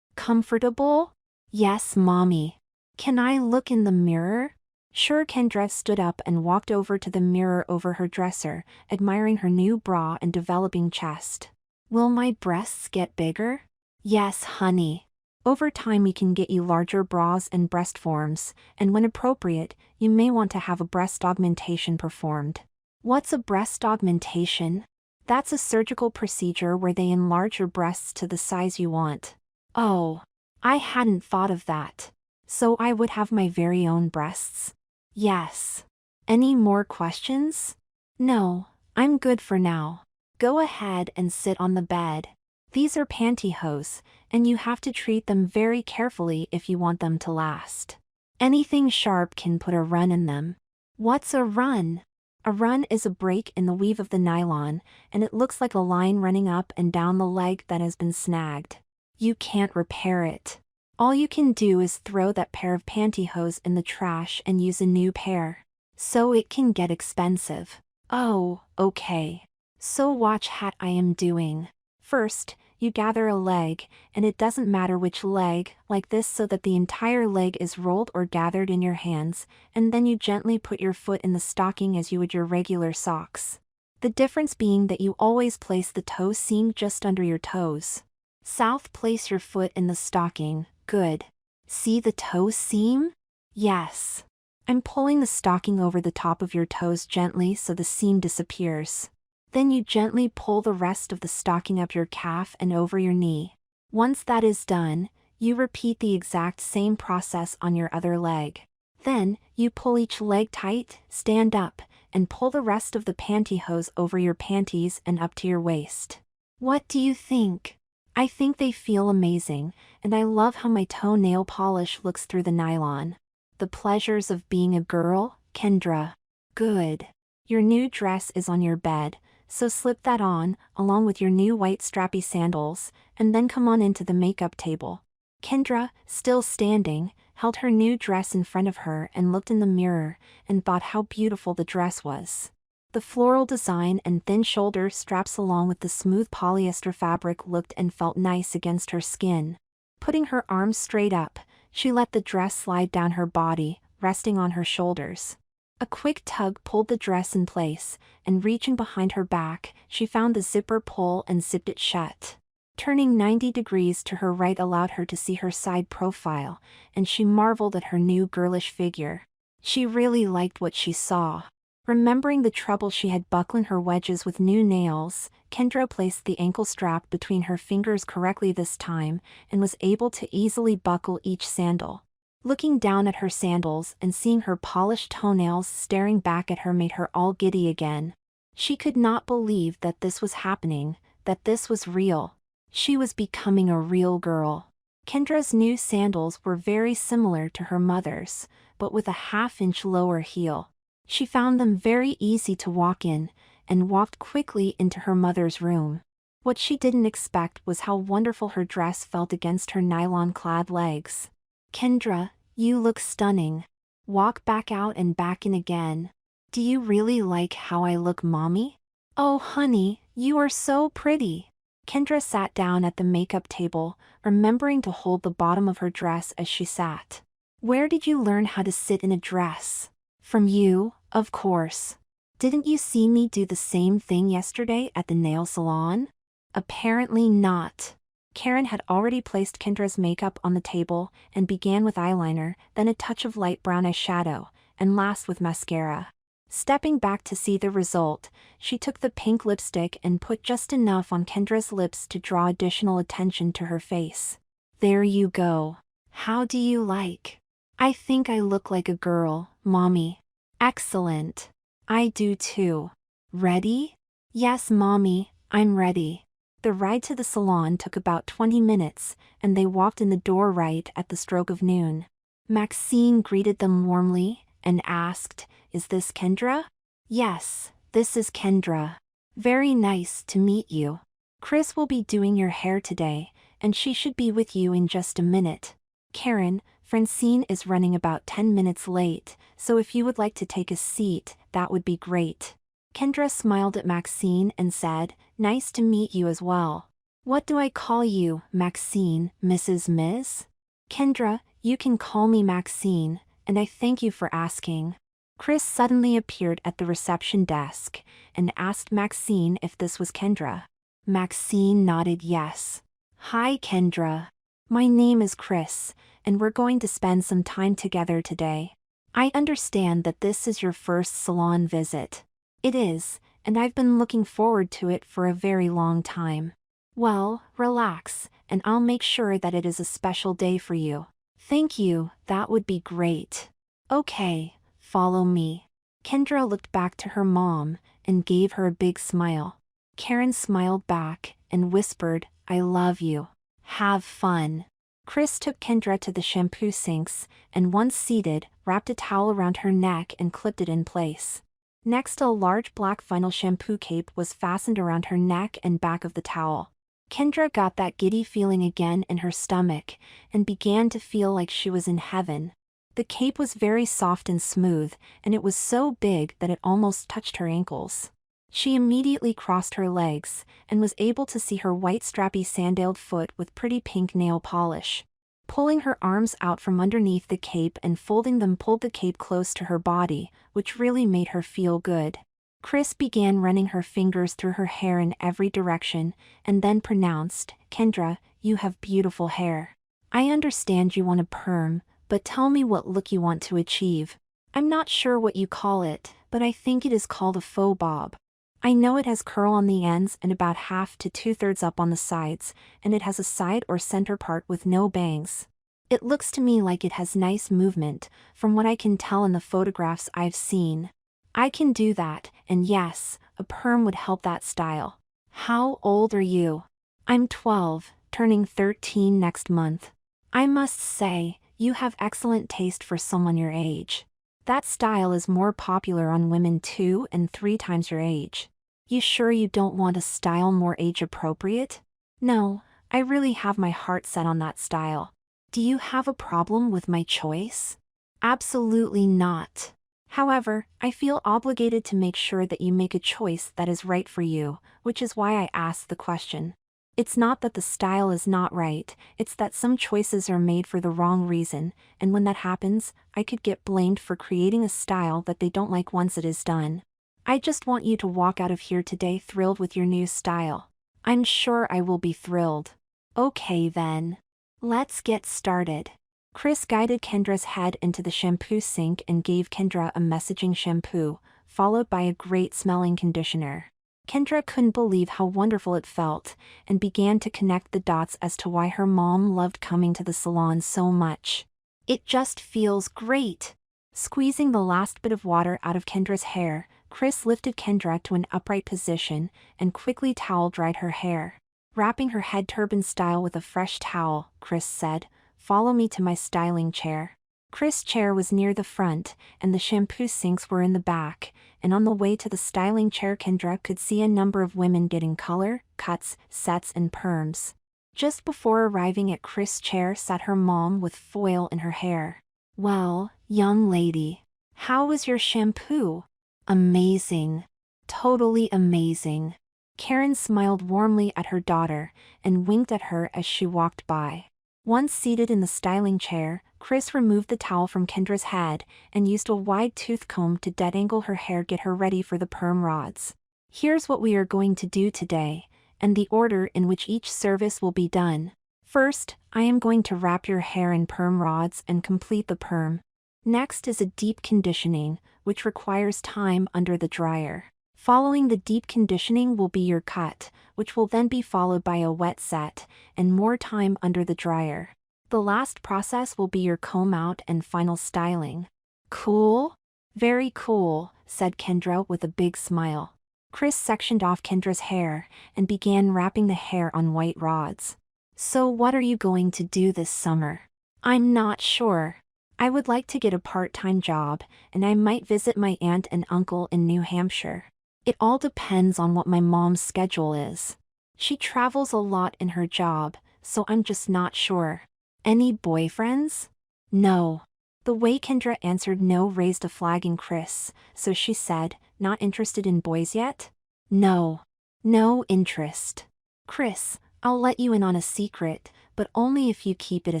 Comfortable?" "Yes, Mommy. Can I look in the mirror?" Sure. Kendra stood up and walked over to the mirror over her dresser, admiring her new bra and developing chest. "Will my breasts get bigger?" "Yes, honey. Over time we can get you larger bras and breast forms, and when appropriate, you may want to have a breast augmentation performed." "What's a breast augmentation?" "That's a surgical procedure where they enlarge your breasts to the size you want." "Oh, I hadn't thought of that. So I would have my very own breasts?" "Yes. Any more questions?" "No, I'm good for now. Go ahead and sit on the bed. These are pantyhose, and you have to treat them very carefully if you want them to last. Anything sharp can put a run in them." "What's a run?" A run is a break in the weave of the nylon, and it looks like a line running up and down the leg that has been snagged. You can't repair it. All you can do is throw that pair of pantyhose in the trash and use a new pair. So it can get expensive. "Oh, okay. So watch what I am doing. First, you gather a leg, and it doesn't matter which leg, like this so that the entire leg is rolled or gathered in your hands, and then you gently put your foot in the stocking as you would your regular socks. The difference being that you always place the toe seam just under your toes. South, place your foot in the stocking. Good. See the toe seam? Yes. I'm pulling the stocking over the top of your toes gently so the seam disappears. Then you gently pull the rest of the stocking up your calf and over your knee. Once that is done, you repeat the exact same process on your other leg. Then, you pull each leg tight, stand up, and pull the rest of the pantyhose over your panties and up to your waist. What do you think? I think they feel amazing, and I love how my toenail polish looks through the nylon. The pleasures of being a girl, Kendra. Good. Your new dress is on your bed, so slip that on, along with your new white strappy sandals, and then come on into the makeup table. Kendra, still standing, held her new dress in front of her and looked in the mirror, and thought how beautiful the dress was. The floral design and thin shoulder straps along with the smooth polyester fabric looked and felt nice against her skin. Putting her arms straight up, she let the dress slide down her body, resting on her shoulders. A quick tug pulled the dress in place, and reaching behind her back, she found the zipper pull and zipped it shut. Turning 90 degrees to her right allowed her to see her side profile, and she marveled at her new girlish figure. She really liked what she saw. Remembering the trouble she had buckling her wedges with new nails, Kendra placed the ankle strap between her fingers correctly this time, and was able to easily buckle each sandal. Looking down at her sandals and seeing her polished toenails staring back at her made her all giddy again. She could not believe that this was happening, that this was real. She was becoming a real girl. Kendra's new sandals were very similar to her mother's, but with a half-inch lower heel. She found them very easy to walk in, and walked quickly into her mother's room. What she didn't expect was how wonderful her dress felt against her nylon-clad legs. Kendra, you look stunning. Walk back out and back in again. Do you really like how I look, Mommy? Oh honey, you are so pretty. Kendra sat down at the makeup table, remembering to hold the bottom of her dress as she sat. Where did you learn how to sit in a dress? From you, of course. Didn't you see me do the same thing yesterday at the nail salon? Apparently not. Karen had already placed Kendra's makeup on the table and began with eyeliner, then a touch of light brown eyeshadow, and last with mascara. Stepping back to see the result, she took the pink lipstick and put just enough on Kendra's lips to draw additional attention to her face. There you go. How do you like? I think I look like a girl, Mommy. Excellent. I do too. Ready? Yes, Mommy, I'm ready. The ride to the salon took about 20 minutes, and they walked in the door right at the stroke of noon. Maxine greeted them warmly and asked, "Is this Kendra?" "Yes, this is Kendra. Very nice to meet you. Chris will be doing your hair today, and she should be with you in just a minute. Karen, Francine is running about 10 minutes late, so if you would like to take a seat, that would be great." Kendra smiled at Maxine and said, "Nice to meet you as well. What do I call you, Maxine, Mrs. Ms.?" "Kendra, you can call me Maxine, and I thank you for asking." Chris suddenly appeared at the reception desk and asked Maxine if this was Kendra. Maxine nodded yes. "Hi, Kendra. My name is Chris, and we're going to spend some time together today. I understand that this is your first salon visit." "It is, and I've been looking forward to it for a very long time." "Well, relax, and I'll make sure that it is a special day for you." "Thank you, that would be great." "Okay, follow me." Kendra looked back to her mom and gave her a big smile. Karen smiled back and whispered, "I love you. Have fun." Chris took Kendra to the shampoo sinks, and once seated, wrapped a towel around her neck and clipped it in place. Next, a large black vinyl shampoo cape was fastened around her neck and back of the towel. Kendra got that giddy feeling again in her stomach, and began to feel like she was in heaven. The cape was very soft and smooth, and it was so big that it almost touched her ankles. She immediately crossed her legs, and was able to see her white strappy sandaled foot with pretty pink nail polish. Pulling her arms out from underneath the cape and folding them pulled the cape close to her body, which really made her feel good. Chris began running her fingers through her hair in every direction, and then pronounced, "Kendra, you have beautiful hair. I understand you want a perm, but tell me what look you want to achieve. I'm not sure what you call it, but I think it is called a faux bob. I know it has curl on the ends and about half to 2/3 up on the sides, and it has a side or center part with no bangs. It looks to me like it has nice movement, from what I can tell in the photographs I've seen. I can do that, and yes, a perm would help that style. How old are you?" "I'm 12, turning 13 next month." "I must say, you have excellent taste for someone your age. That style is more popular on women 2 and 3 times your age. You sure you don't want a style more age appropriate?" "No, I really have my heart set on that style." "Do you have a problem with my choice?" "Absolutely not. However, I feel obligated to make sure that you make a choice that is right for you, which is why I asked the question. It's not that the style is not right, it's that some choices are made for the wrong reason, and when that happens, I could get blamed for creating a style that they don't like once it is done. I just want you to walk out of here today thrilled with your new style." "I'm sure I will be thrilled." "Okay then. Let's get started." Chris guided Kendra's head into the shampoo sink and gave Kendra a messaging shampoo, followed by a great-smelling conditioner. Kendra couldn't believe how wonderful it felt, and began to connect the dots as to why her mom loved coming to the salon so much. "It just feels great." Squeezing the last bit of water out of Kendra's hair, Chris lifted Kendra to an upright position and quickly towel-dried her hair. Wrapping her head turban-style with a fresh towel, Chris said, "Follow me to my styling chair." Chris' chair was near the front, and the shampoo sinks were in the back, and on the way to the styling chair Kendra could see a number of women getting color, cuts, sets and perms. Just before arriving at Chris' chair sat her mom with foil in her hair. "Well, young lady, how was your shampoo?" "Amazing. Totally amazing." Karen smiled warmly at her daughter, and winked at her as she walked by. Once seated in the styling chair, Chris removed the towel from Kendra's head, and used a wide tooth comb to detangle her hair get her ready for the perm rods. "Here's what we are going to do today, and the order in which each service will be done. First, I am going to wrap your hair in perm rods and complete the perm. Next is a deep conditioning, which requires time under the dryer. Following the deep conditioning will be your cut, which will then be followed by a wet set, and more time under the dryer. The last process will be your comb out and final styling." "Cool?" "Very cool," said Kendra with a big smile. Chris sectioned off Kendra's hair, and began wrapping the hair on white rods. "So what are you going to do this summer?" "I'm not sure. I would like to get a part-time job, and I might visit my aunt and uncle in New Hampshire. It all depends on what my mom's schedule is. She travels a lot in her job, so I'm just not sure." "Any boyfriends?" "No." The way Kendra answered no raised a flag in Chris, so she said, "Not interested in boys yet?" "No. No interest." "Chris, I'll let you in on a secret, but only if you keep it a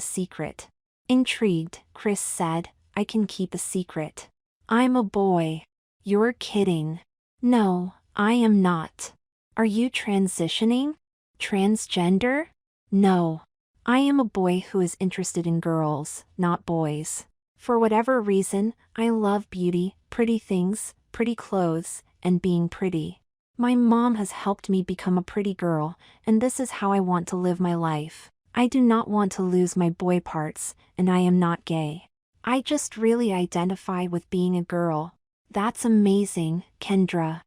secret." Intrigued, Chris said, "I can keep a secret. I'm a boy." "You're kidding." "No, I am not." "Are you transitioning? Transgender?" "No. I am a boy who is interested in girls, not boys. For whatever reason, I love beauty, pretty things, pretty clothes, and being pretty. My mom has helped me become a pretty girl, and this is how I want to live my life. I do not want to lose my boy parts, and I am not gay. I just really identify with being a girl." "That's amazing, Kendra."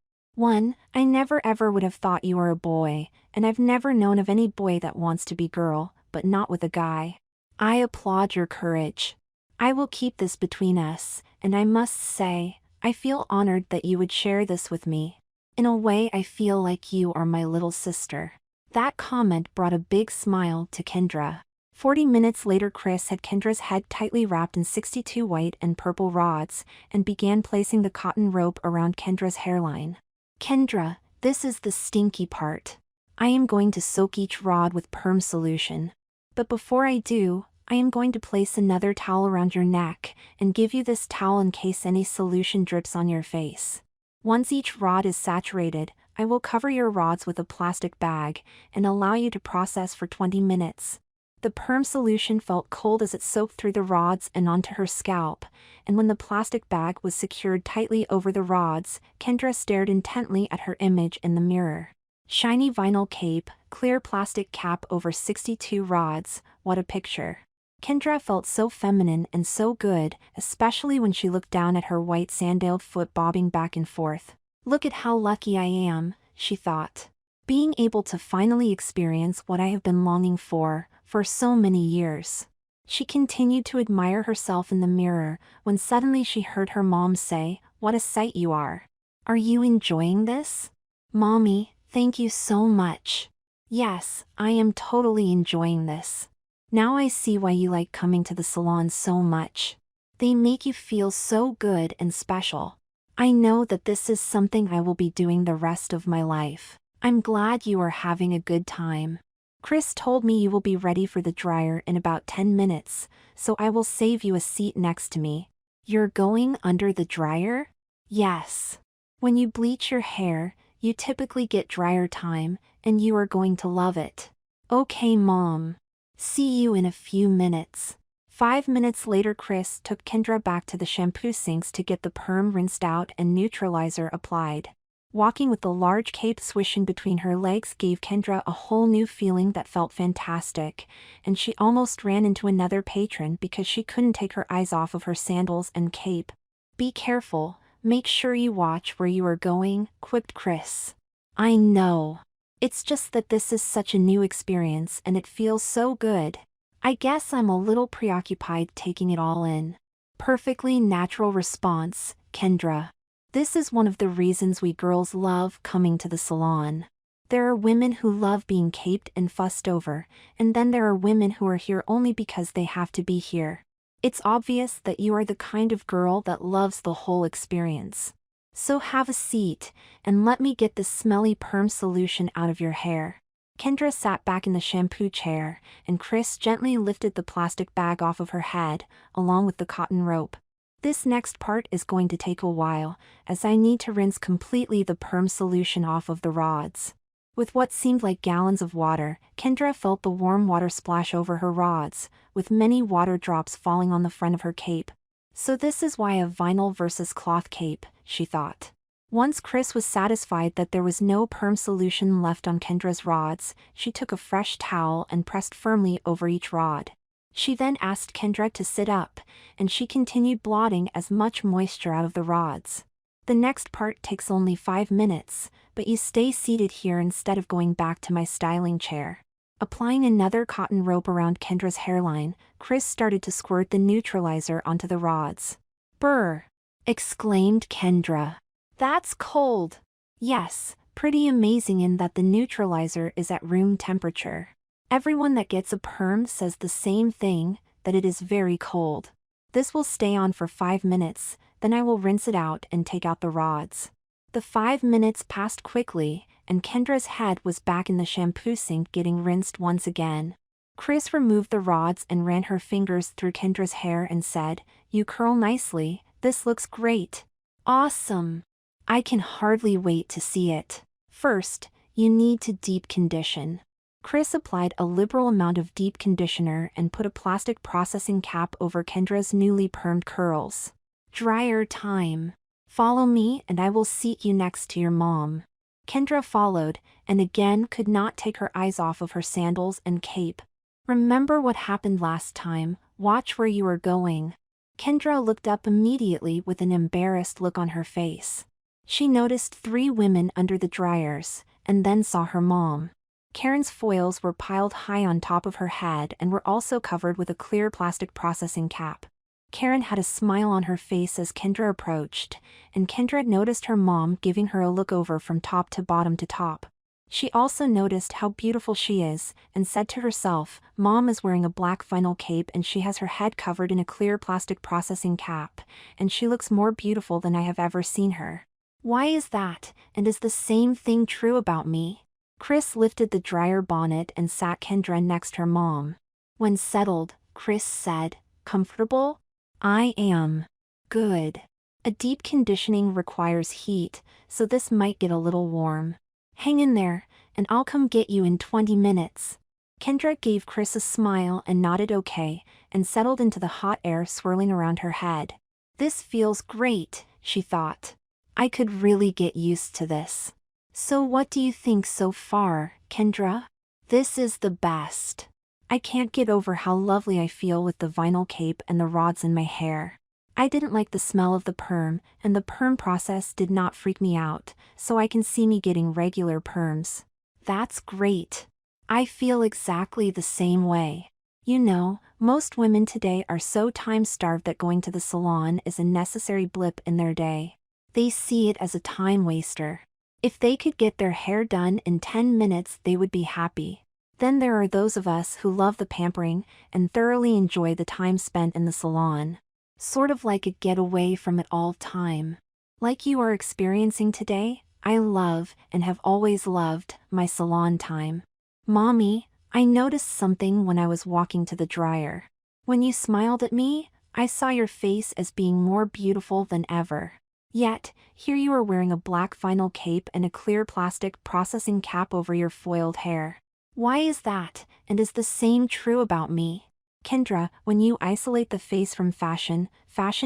I never ever would have thought you were a boy, and I've never known of any boy that wants to be girl, but not with a guy. I applaud your courage. I will keep this between us, and I must say, I feel honored that you would share this with me. In a way I feel like you are my little sister." That comment brought a big smile to Kendra. 40 minutes later Chris had Kendra's head tightly wrapped in 62 white and purple rods, and began placing the cotton rope around Kendra's hairline. "Kendra, this is the stinky part. I am going to soak each rod with perm solution. But before I do, I am going to place another towel around your neck, and give you this towel in case any solution drips on your face." Once each rod is saturated, I will cover your rods with a plastic bag and allow you to process for 20 minutes. The perm solution felt cold as it soaked through the rods and onto her scalp, and when the plastic bag was secured tightly over the rods, Kendra stared intently at her image in the mirror. Shiny vinyl cape, clear plastic cap over 62 rods, what a picture. Kendra felt so feminine and so good, especially when she looked down at her white sandaled foot bobbing back and forth. Look at how lucky I am, she thought. Being able to finally experience what I have been longing for so many years. She continued to admire herself in the mirror when suddenly she heard her mom say, "What a sight you are. Are you enjoying this?" "Mommy, thank you so much. Yes, I am totally enjoying this. Now I see why you like coming to the salon so much. They make you feel so good and special. I know that this is something I will be doing the rest of my life. I'm glad you are having a good time. Chris told me you will be ready for the dryer in about 10 minutes, so I will save you a seat next to me." "You're going under the dryer?" "Yes. When you bleach your hair, you typically get dryer time, and you are going to love it." "Okay, Mom. See you in a few minutes." 5 minutes later, Chris took Kendra back to the shampoo sinks to get the perm rinsed out and neutralizer applied. Walking with the large cape swishing between her legs gave Kendra a whole new feeling that felt fantastic, and she almost ran into another patron because she couldn't take her eyes off of her sandals and cape. "Be careful, make sure you watch where you are going," quipped Chris. "I know. It's just that this is such a new experience and it feels so good. I guess I'm a little preoccupied taking it all in." Perfectly natural response, Kendra. This is one of the reasons we girls love coming to the salon. There are women who love being caped and fussed over, and then there are women who are here only because they have to be here. It's obvious that you are the kind of girl that loves the whole experience. So have a seat, and let me get this smelly perm solution out of your hair. Kendra sat back in the shampoo chair, and Chris gently lifted the plastic bag off of her head, along with the cotton rope. "This next part is going to take a while, as I need to rinse completely the perm solution off of the rods." With what seemed like gallons of water, Kendra felt the warm water splash over her rods, with many water drops falling on the front of her cape. So this is why a vinyl versus cloth cape, she thought. Once Chris was satisfied that there was no perm solution left on Kendra's rods, she took a fresh towel and pressed firmly over each rod. She then asked Kendra to sit up, and she continued blotting as much moisture out of the rods. "The next part takes only 5 minutes, but you stay seated here instead of going back to my styling chair." Applying another cotton rope around Kendra's hairline, Chris started to squirt the neutralizer onto the rods. "Brr!" exclaimed Kendra. "That's cold." "Yes, pretty amazing in that the neutralizer is at room temperature. Everyone that gets a perm says the same thing, that it is very cold. This will stay on for 5 minutes, then I will rinse it out and take out the rods." The 5 minutes passed quickly, and Kendra's head was back in the shampoo sink getting rinsed once again. Chris removed the rods and ran her fingers through Kendra's hair and said, "You curl nicely, this looks great." "Awesome. I can hardly wait to see it. First, you need to deep condition." Chris applied a liberal amount of deep conditioner and put a plastic processing cap over Kendra's newly permed curls. "Dryer time. Follow me and I will seat you next to your mom." Kendra followed, and again could not take her eyes off of her sandals and cape. "Remember what happened last time, watch where you are going." Kendra looked up immediately with an embarrassed look on her face. She noticed 3 women under the dryers, and then saw her mom. Karen's foils were piled high on top of her head and were also covered with a clear plastic processing cap. Karen had a smile on her face as Kendra approached, and Kendra noticed her mom giving her a look over from top to bottom to top. She also noticed how beautiful she is, and said to herself, "Mom is wearing a black vinyl cape and she has her head covered in a clear plastic processing cap, and she looks more beautiful than I have ever seen her. Why is that, and is the same thing true about me?" Chris lifted the dryer bonnet and sat Kendra next her mom. When settled, Chris said, "Comfortable?" "I am." "Good. A deep conditioning requires heat, so this might get a little warm. Hang in there, and I'll come get you in 20 minutes. Kendra gave Chris a smile and nodded okay, and settled into the hot air swirling around her head. This feels great, she thought. I could really get used to this. So what do you think so far, Kendra? This is the best. I can't get over how lovely I feel with the vinyl cape and the rods in my hair. I didn't like the smell of the perm, and the perm process did not freak me out, so I can see me getting regular perms. That's great. I feel exactly the same way. You know, most women today are so time-starved that going to the salon is a necessary blip in their day. They see it as a time waster. If they could get their hair done in 10 minutes, they would be happy. Then there are those of us who love the pampering and thoroughly enjoy the time spent in the salon. Sort of like a getaway from it all time. Like you are experiencing today, I love and have always loved my salon time. Mommy, I noticed something when I was walking to the dryer. When you smiled at me, I saw your face as being more beautiful than ever. Yet, here you are wearing a black vinyl cape and a clear plastic processing cap over your foiled hair. Why is that, and is the same true about me? Kendra, when you isolate the face from fashion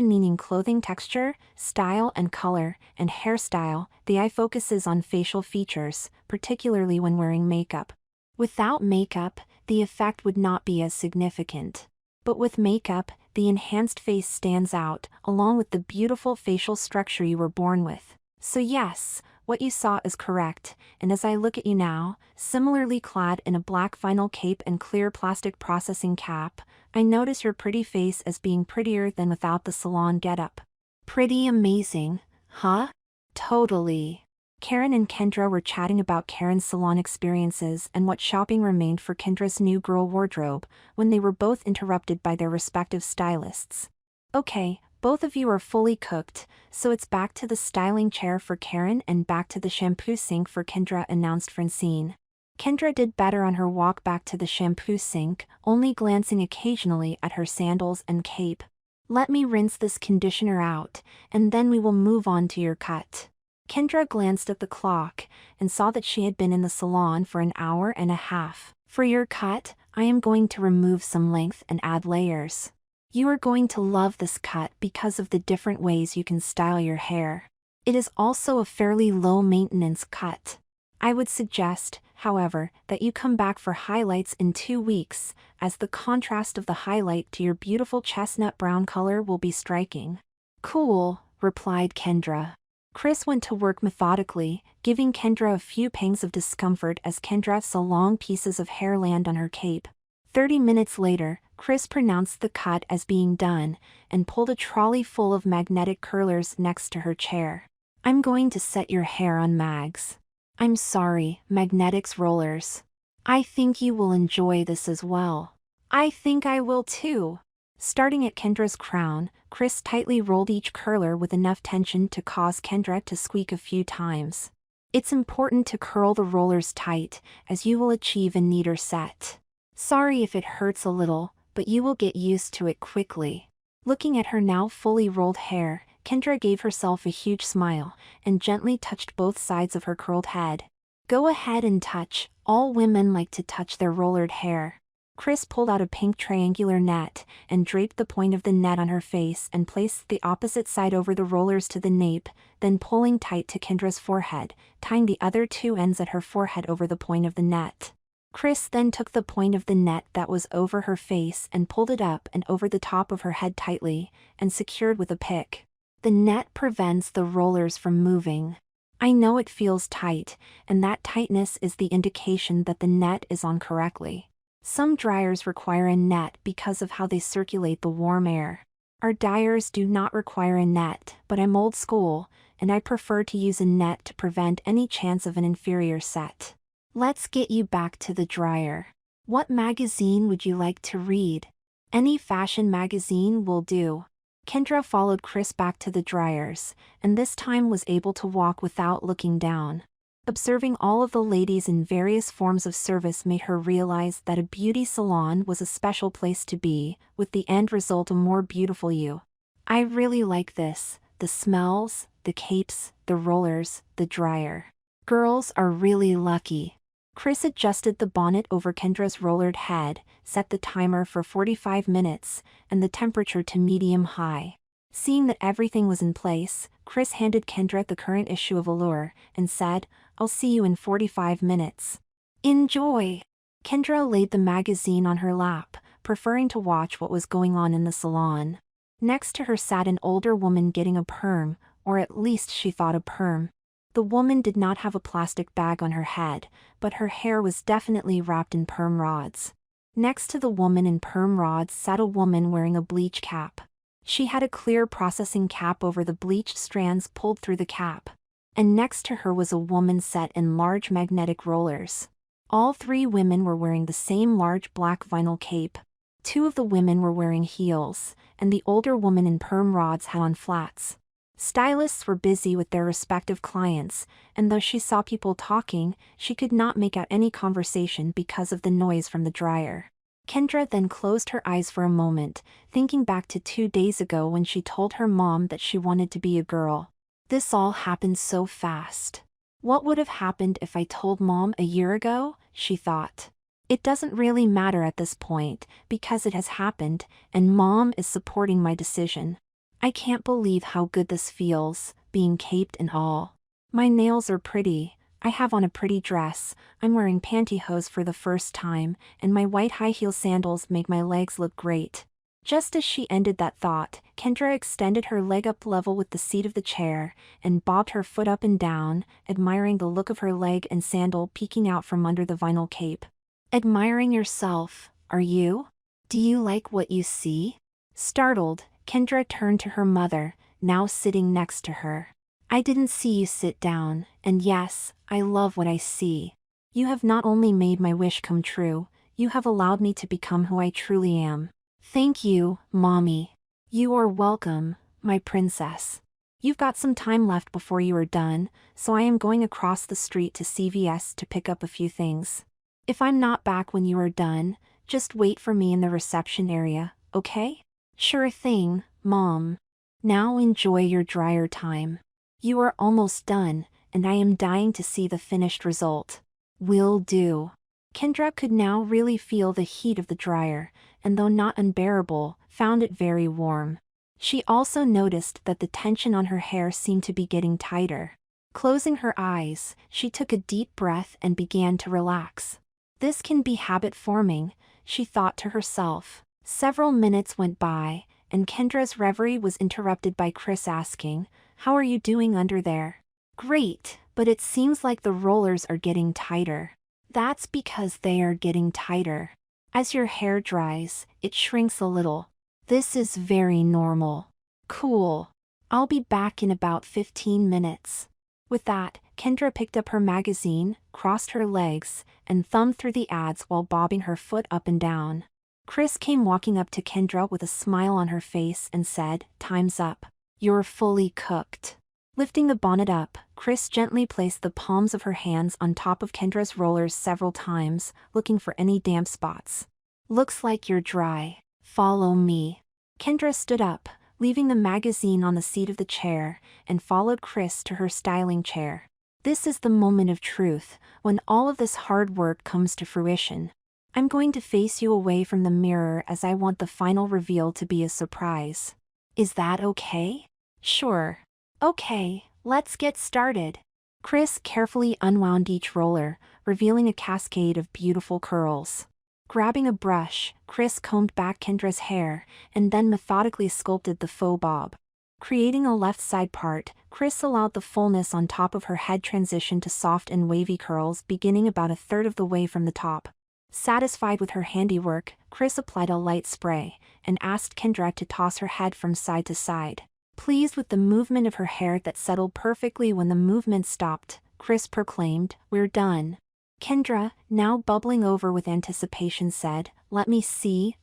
meaning clothing texture, style and color, and hairstyle, the eye focuses on facial features, particularly when wearing makeup. Without makeup, the effect would not be as significant. But with makeup, the enhanced face stands out, along with the beautiful facial structure you were born with. So yes, what you saw is correct, and as I look at you now, similarly clad in a black vinyl cape and clear plastic processing cap, I notice your pretty face as being prettier than without the salon getup. Pretty amazing, huh? Totally. Karen and Kendra were chatting about Karen's salon experiences and what shopping remained for Kendra's new girl wardrobe, when they were both interrupted by their respective stylists. Okay, both of you are fully cooked, so it's back to the styling chair for Karen and back to the shampoo sink for Kendra, announced Francine. Kendra did better on her walk back to the shampoo sink, only glancing occasionally at her sandals and cape. Let me rinse this conditioner out, and then we will move on to your cut. Kendra glanced at the clock and saw that she had been in the salon for an hour and a half. For your cut, I am going to remove some length and add layers. You are going to love this cut because of the different ways you can style your hair. It is also a fairly low-maintenance cut. I would suggest, however, that you come back for highlights in 2 weeks, as the contrast of the highlight to your beautiful chestnut brown color will be striking. Cool, replied Kendra. Chris went to work methodically, giving Kendra a few pangs of discomfort as Kendra saw long pieces of hair land on her cape. 30 minutes later, Chris pronounced the cut as being done, and pulled a trolley full of magnetic curlers next to her chair. I'm going to set your hair on mags. I'm sorry, magnetics rollers. I think you will enjoy this as well. I think I will too. Starting at Kendra's crown, Chris tightly rolled each curler with enough tension to cause Kendra to squeak a few times. It's important to curl the rollers tight, as you will achieve a neater set. Sorry if it hurts a little, but you will get used to it quickly. Looking at her now fully rolled hair, Kendra gave herself a huge smile, and gently touched both sides of her curled head. Go ahead and touch, all women like to touch their rollered hair. Chris pulled out a pink triangular net, and draped the point of the net on her face and placed the opposite side over the rollers to the nape, then pulling tight to Kendra's forehead, tying the other 2 ends at her forehead over the point of the net. Chris then took the point of the net that was over her face and pulled it up and over the top of her head tightly, and secured with a pick. The net prevents the rollers from moving. I know it feels tight, and that tightness is the indication that the net is on correctly. Some dryers require a net because of how they circulate the warm air. Our dryers do not require a net, but I'm old school, and I prefer to use a net to prevent any chance of an inferior set. Let's get you back to the dryer. What magazine would you like to read? Any fashion magazine will do. Kendra followed Chris back to the dryers, and this time was able to walk without looking down. Observing all of the ladies in various forms of service made her realize that a beauty salon was a special place to be, with the end result a more beautiful you. I really like this, the smells, the capes, the rollers, the dryer. Girls are really lucky. Chris adjusted the bonnet over Kendra's rollered head, set the timer for 45 minutes, and the temperature to medium-high. Seeing that everything was in place, Chris handed Kendra the current issue of Allure and said, "I'll see you in 45 minutes. Enjoy." Kendra laid the magazine on her lap, preferring to watch what was going on in the salon. Next to her sat an older woman getting a perm, or at least she thought a perm. The woman did not have a plastic bag on her head, but her hair was definitely wrapped in perm rods. Next to the woman in perm rods sat a woman wearing a bleach cap. She had a clear processing cap over the bleached strands pulled through the cap. And next to her was a woman set in large magnetic rollers. All three women were wearing the same large black vinyl cape. Two of the women were wearing heels, and the older woman in perm rods had on flats. Stylists were busy with their respective clients, and though she saw people talking, she could not make out any conversation because of the noise from the dryer. Kendra then closed her eyes for a moment, thinking back to 2 days ago when she told her mom that she wanted to be a girl. This all happened so fast. What would have happened if I told Mom a year ago? She thought. It doesn't really matter at this point, because it has happened, and Mom is supporting my decision. I can't believe how good this feels, being caped and all. My nails are pretty, I have on a pretty dress, I'm wearing pantyhose for the first time, and my white high heel sandals make my legs look great. Just as she ended that thought, Kendra extended her leg up level with the seat of the chair, and bobbed her foot up and down, admiring the look of her leg and sandal peeking out from under the vinyl cape. Admiring yourself, are you? Do you like what you see? Startled, Kendra turned to her mother, now sitting next to her. I didn't see you sit down, and yes, I love what I see. You have not only made my wish come true, you have allowed me to become who I truly am. Thank you, Mommy. You are welcome, my princess. You've got some time left before you are done, so I am going across the street to CVS to pick up a few things. If I'm not back when you are done, just wait for me in the reception area, okay? Sure thing, Mom. Now enjoy your dryer time. You are almost done, and I am dying to see the finished result. Will do. Kendra could now really feel the heat of the dryer, and though not unbearable, found it very warm. She also noticed that the tension on her hair seemed to be getting tighter. Closing her eyes, she took a deep breath and began to relax. This can be habit-forming, she thought to herself. Several minutes went by, and Kendra's reverie was interrupted by Chris asking, "How are you doing under there?" "Great, but it seems like the rollers are getting tighter." "That's because they are getting tighter. As your hair dries, it shrinks a little. This is very normal." "Cool. I'll be back in about 15 minutes. With that, Kendra picked up her magazine, crossed her legs, and thumbed through the ads while bobbing her foot up and down. Chris came walking up to Kendra with a smile on her face and said, "Time's up. You're fully cooked." Lifting the bonnet up, Chris gently placed the palms of her hands on top of Kendra's rollers several times, looking for any damp spots. "Looks like you're dry. Follow me." Kendra stood up, leaving the magazine on the seat of the chair, and followed Chris to her styling chair. This is the moment of truth, when all of this hard work comes to fruition. I'm going to face you away from the mirror as I want the final reveal to be a surprise. Is that okay? Sure. Okay, let's get started. Chris carefully unwound each roller, revealing a cascade of beautiful curls. Grabbing a brush, Chris combed back Kendra's hair, and then methodically sculpted the faux bob. Creating a left side part, Chris allowed the fullness on top of her head transition to soft and wavy curls beginning about a third of the way from the top. Satisfied with her handiwork, Chris applied a light spray, and asked Kendra to toss her head from side to side. Pleased with the movement of her hair that settled perfectly when the movement stopped, Chris proclaimed, "We're done." Kendra, now bubbling over with anticipation, said, let me see.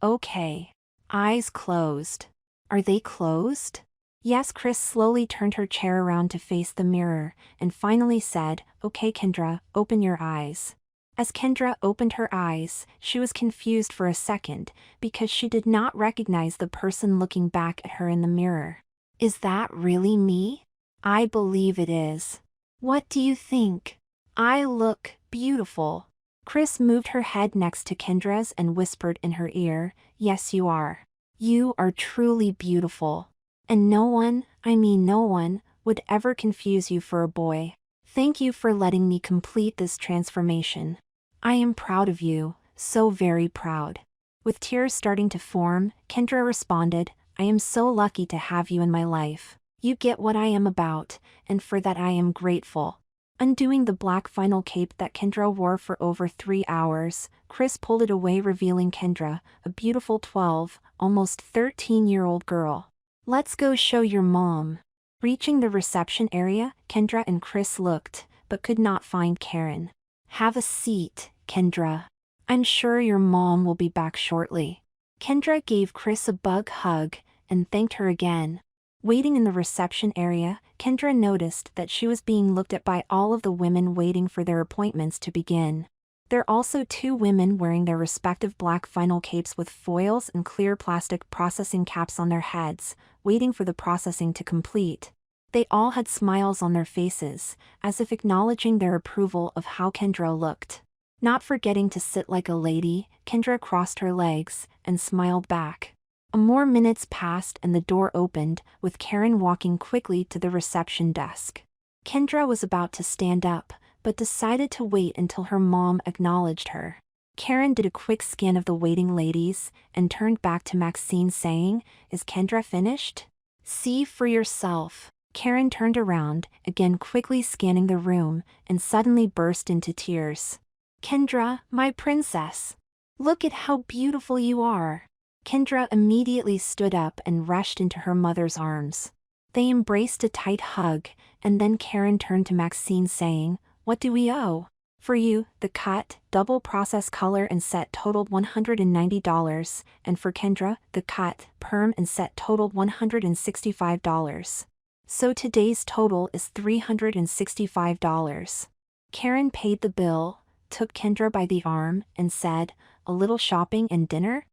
Okay. Eyes closed. Are they closed? Yes. Chris slowly turned her chair around to face the mirror, and finally said, "Okay Kendra, open your eyes." As Kendra opened her eyes, she was confused for a second, because she did not recognize the person looking back at her in the mirror. Is that really me? I believe it is. What do you think? I look beautiful. Chris moved her head next to Kendra's and whispered in her ear, yes you are. You are truly beautiful. And no one, I mean no one, would ever confuse you for a boy. Thank you for letting me complete this transformation. I am proud of you, so very proud. With tears starting to form, Kendra responded, I am so lucky to have you in my life. You get what I am about, and for that I am grateful. Undoing the black vinyl cape that Kendra wore for over 3 hours, Chris pulled it away revealing Kendra, a beautiful 12, almost 13-year-old girl. Let's go show your mom. Reaching the reception area, Kendra and Chris looked, but could not find Karen. Have a seat, Kendra. I'm sure your mom will be back shortly. Kendra gave Chris a bug hug and thanked her again. Waiting in the reception area, Kendra noticed that she was being looked at by all of the women waiting for their appointments to begin. There are also 2 women wearing their respective black vinyl capes with foils and clear plastic processing caps on their heads, waiting for the processing to complete. They all had smiles on their faces, as if acknowledging their approval of how Kendra looked. Not forgetting to sit like a lady, Kendra crossed her legs and smiled back. More minutes passed and the door opened, with Karen walking quickly to the reception desk. Kendra was about to stand up, but decided to wait until her mom acknowledged her. Karen did a quick scan of the waiting ladies and turned back to Maxine saying, Is Kendra finished? See for yourself. Karen turned around, again quickly scanning the room, and suddenly burst into tears. Kendra, my princess. Look at how beautiful you are. Kendra immediately stood up and rushed into her mother's arms. They embraced a tight hug, and then Karen turned to Maxine saying, What do we owe? For you, the cut, double process color and set totaled $190, and for Kendra, the cut, perm and set totaled $165. So today's total is $365. Karen paid the bill, took Kendra by the arm, and said, A little shopping and dinner?